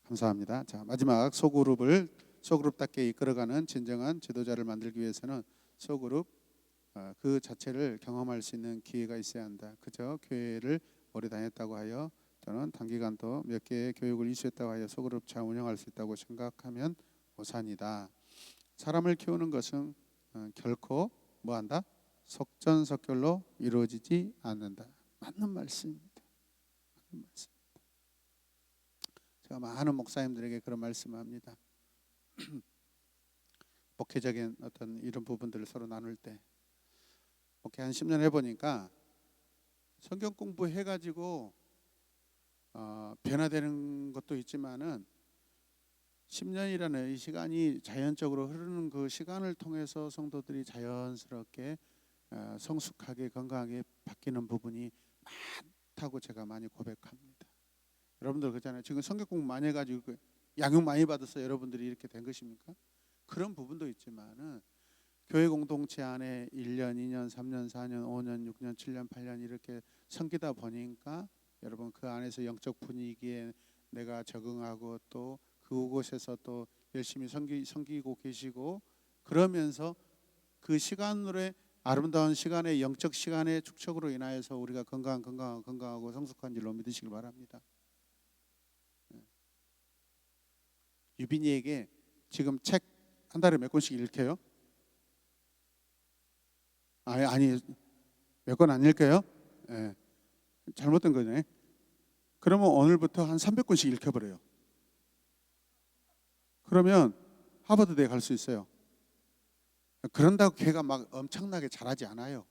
감사합니다. 자, 마지막 소그룹답게 이끌어가는 진정한 지도자를 만들기 위해서는 소그룹 그 자체를 경험할 수 있는 기회가 있어야 한다. 그저 교회를 오래 다녔다고 하여 또는 단기간 또 몇 개의 교육을 이수했다고 하여 소그룹 잘 운영할 수 있다고 생각하면 오산이다. 사람을 키우는 것은 결코 뭐한다? 속전속결로 이루어지지 않는다. 맞는 말씀입니다. 그런 말씀. 제가 많은 목사님들에게 그런 말씀을 합니다. 목회적인 어떤 이런 부분들을 서로 나눌 때, 목회 한 10년 해보니까 성경 공부해가지고 변화되는 것도 있지만은 10년이라는 이 시간이 자연적으로 흐르는 그 시간을 통해서 성도들이 자연스럽게 성숙하게 건강하게 바뀌는 부분이 많다고 제가 많이 고백합니다. 여러분들 그렇잖아요. 지금 성경 공부 많이 해가지고 양육 많이 받아서 여러분들이 이렇게 된 것입니까? 그런 부분도 있지만은 교회 공동체 안에 1년, 2년, 3년, 4년, 5년, 6년, 7년, 8년 이렇게 섬기다 보니까 여러분 그 안에서 영적 분위기에 내가 적응하고 또 그곳에서 또 열심히 섬기고 계시고 그러면서 그 시간으로의 아름다운 시간의 영적 시간의 축적으로 인하여서 우리가 건강하고 성숙한 줄로 믿으시길 바랍니다. 유빈이에게 지금 책 한 달에 몇 권씩 읽혀요? 아니 몇 권 안 읽혀요? 예. 잘못된 거네. 그러면 오늘부터 한 300권씩 읽혀버려요. 그러면 하버드대에 갈 수 있어요. 그런다고 걔가 막 엄청나게 잘하지 않아요.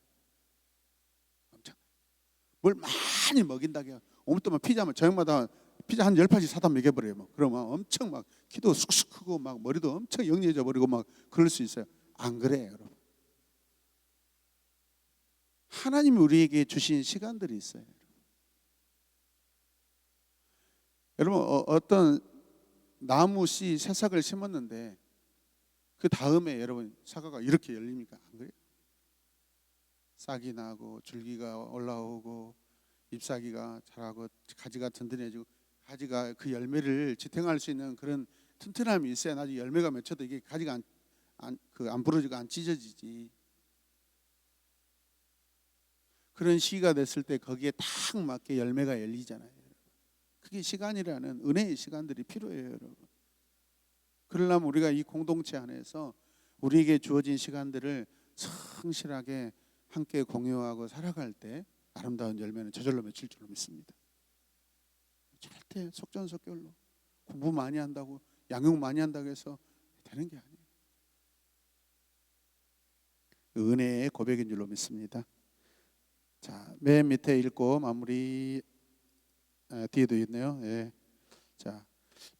뭘 많이 먹인다고요. 오늘 또만 피자면 저녁마다 피자 한 10판씩 사다 먹여버려요. 막. 그러면 엄청 막 키도 쑥쑥 크고 막 머리도 엄청 영리해져 버리고 막 그럴 수 있어요. 안 그래요, 여러분. 하나님이 우리에게 주신 시간들이 있어요. 여러분 어떤 나무 씨 새싹을 심었는데 그 다음에 여러분 사과가 이렇게 열립니까? 안 그래요? 싹이 나고 줄기가 올라오고 잎사귀가 자라고 가지가 든든해지고 가지가 그 열매를 지탱할 수 있는 그런 튼튼함이 있어야 나중에 열매가 맺혀도 이게 가지가 안 부러지고 안 찢어지지. 그런 시기가 됐을 때 거기에 딱 맞게 열매가 열리잖아요. 그게 시간이라는 은혜의 시간들이 필요해요, 여러분. 그러려면 우리가 이 공동체 안에서 우리에게 주어진 시간들을 성실하게 함께 공유하고 살아갈 때 아름다운 열매는 저절로 맺힐 줄로 믿습니다. 절대 속전속결로 공부 많이 한다고 양육 많이 한다고 해서 되는 게 아니에요. 은혜의 고백인 줄로 믿습니다. 자, 맨 밑에 읽고 마무리 뒤에도 있네요. 예. 자,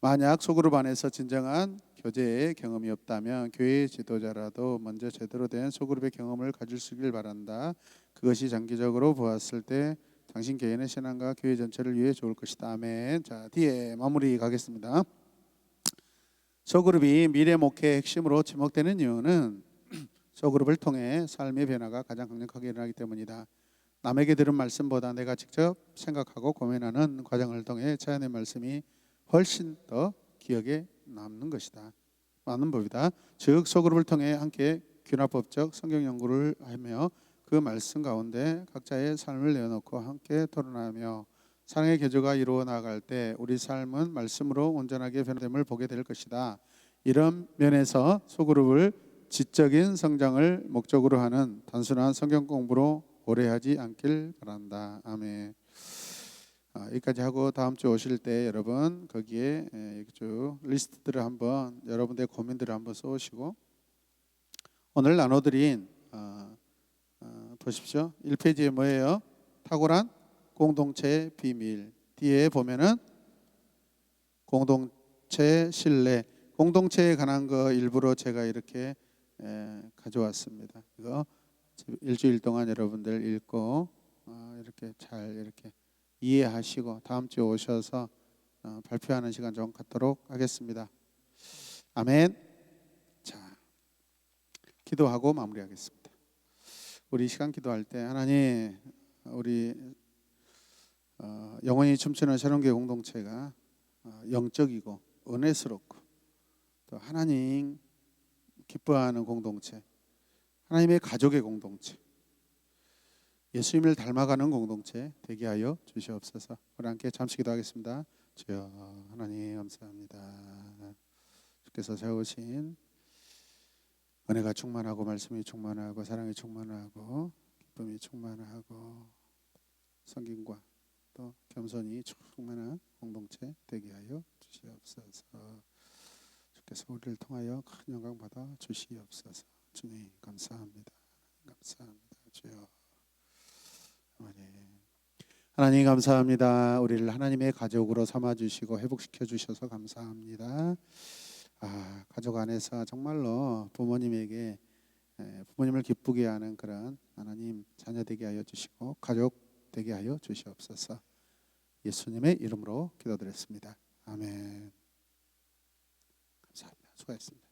만약 소그룹 안에서 진정한 교제의 경험이 없다면 교회 지도자라도 먼저 제대로 된 소그룹의 경험을 가질 수 있길 바란다. 그것이 장기적으로 보았을 때 당신 개인의 신앙과 교회 전체를 위해 좋을 것이다. 아멘. 자, 뒤에 마무리 가겠습니다. 소그룹이 미래 목회의 핵심으로 지목되는 이유는 소그룹을 통해 삶의 변화가 가장 강력하게 일어나기 때문이다. 남에게 들은 말씀보다 내가 직접 생각하고 고민하는 과정을 통해 자연의 말씀이 훨씬 더 기억에 남는 것이다. 맞는 법이다. 즉 소그룹을 통해 함께 균합법적 성경 연구를 하며 그 말씀 가운데 각자의 삶을 내어놓고 함께 토론하며 사랑의 교제가 이루어 나갈 때 우리 삶은 말씀으로 온전하게 변화됨을 보게 될 것이다. 이런 면에서 소그룹을 지적인 성장을 목적으로 하는 단순한 성경 공부로 오래 하지 않길 바란다. 아멘. 여기까지 하고 다음 주 오실 때 여러분 거기에 쭉 리스트들을 한번 여러분들의 고민들을 한번 써오시고 오늘 나눠드린 보십시오. 1페이지에 뭐예요? 탁월한 공동체의 비밀. 뒤에 보면은 공동체 신뢰, 공동체에 관한 거 일부러 제가 이렇게 가져왔습니다. 이거 일주일 동안 여러분들 읽고 이렇게 잘 이렇게 이해하시고 다음 주에 오셔서 발표하는 시간 좀 갖도록 하겠습니다. 아멘. 자, 기도하고 마무리하겠습니다. 우리 시간 기도할 때 하나님 우리 영원히 춤추는 새로운교회 공동체가 영적이고 은혜스럽고 또 하나님 기뻐하는 공동체, 하나님의 가족의 공동체, 예수님을 닮아가는 공동체 되게 하여 주시옵소서. 우리 함께 잠시 기도하겠습니다. 주여 하나님 감사합니다. 주께서 세우신 은혜가 충만하고 말씀이 충만하고 사랑이 충만하고 기쁨이 충만하고 성김과 또 겸손히 충만한 공동체 되게 하여 주시옵소서. 주께서 우리를 통하여 큰 영광 받아 주시옵소서. 주님 감사합니다. 감사합니다. 주여. 아멘. 하나님 감사합니다. 우리를 하나님의 가족으로 삼아 주시고 회복시켜 주셔서 감사합니다. 가족 안에서 정말로 부모님에게 부모님을 기쁘게 하는 그런 하나님 자녀 되게 하여 주시고 가족 되게 하여 주시옵소서. 예수님의 이름으로 기도드렸습니다. 아멘. 감사합니다. 수고하셨습니다.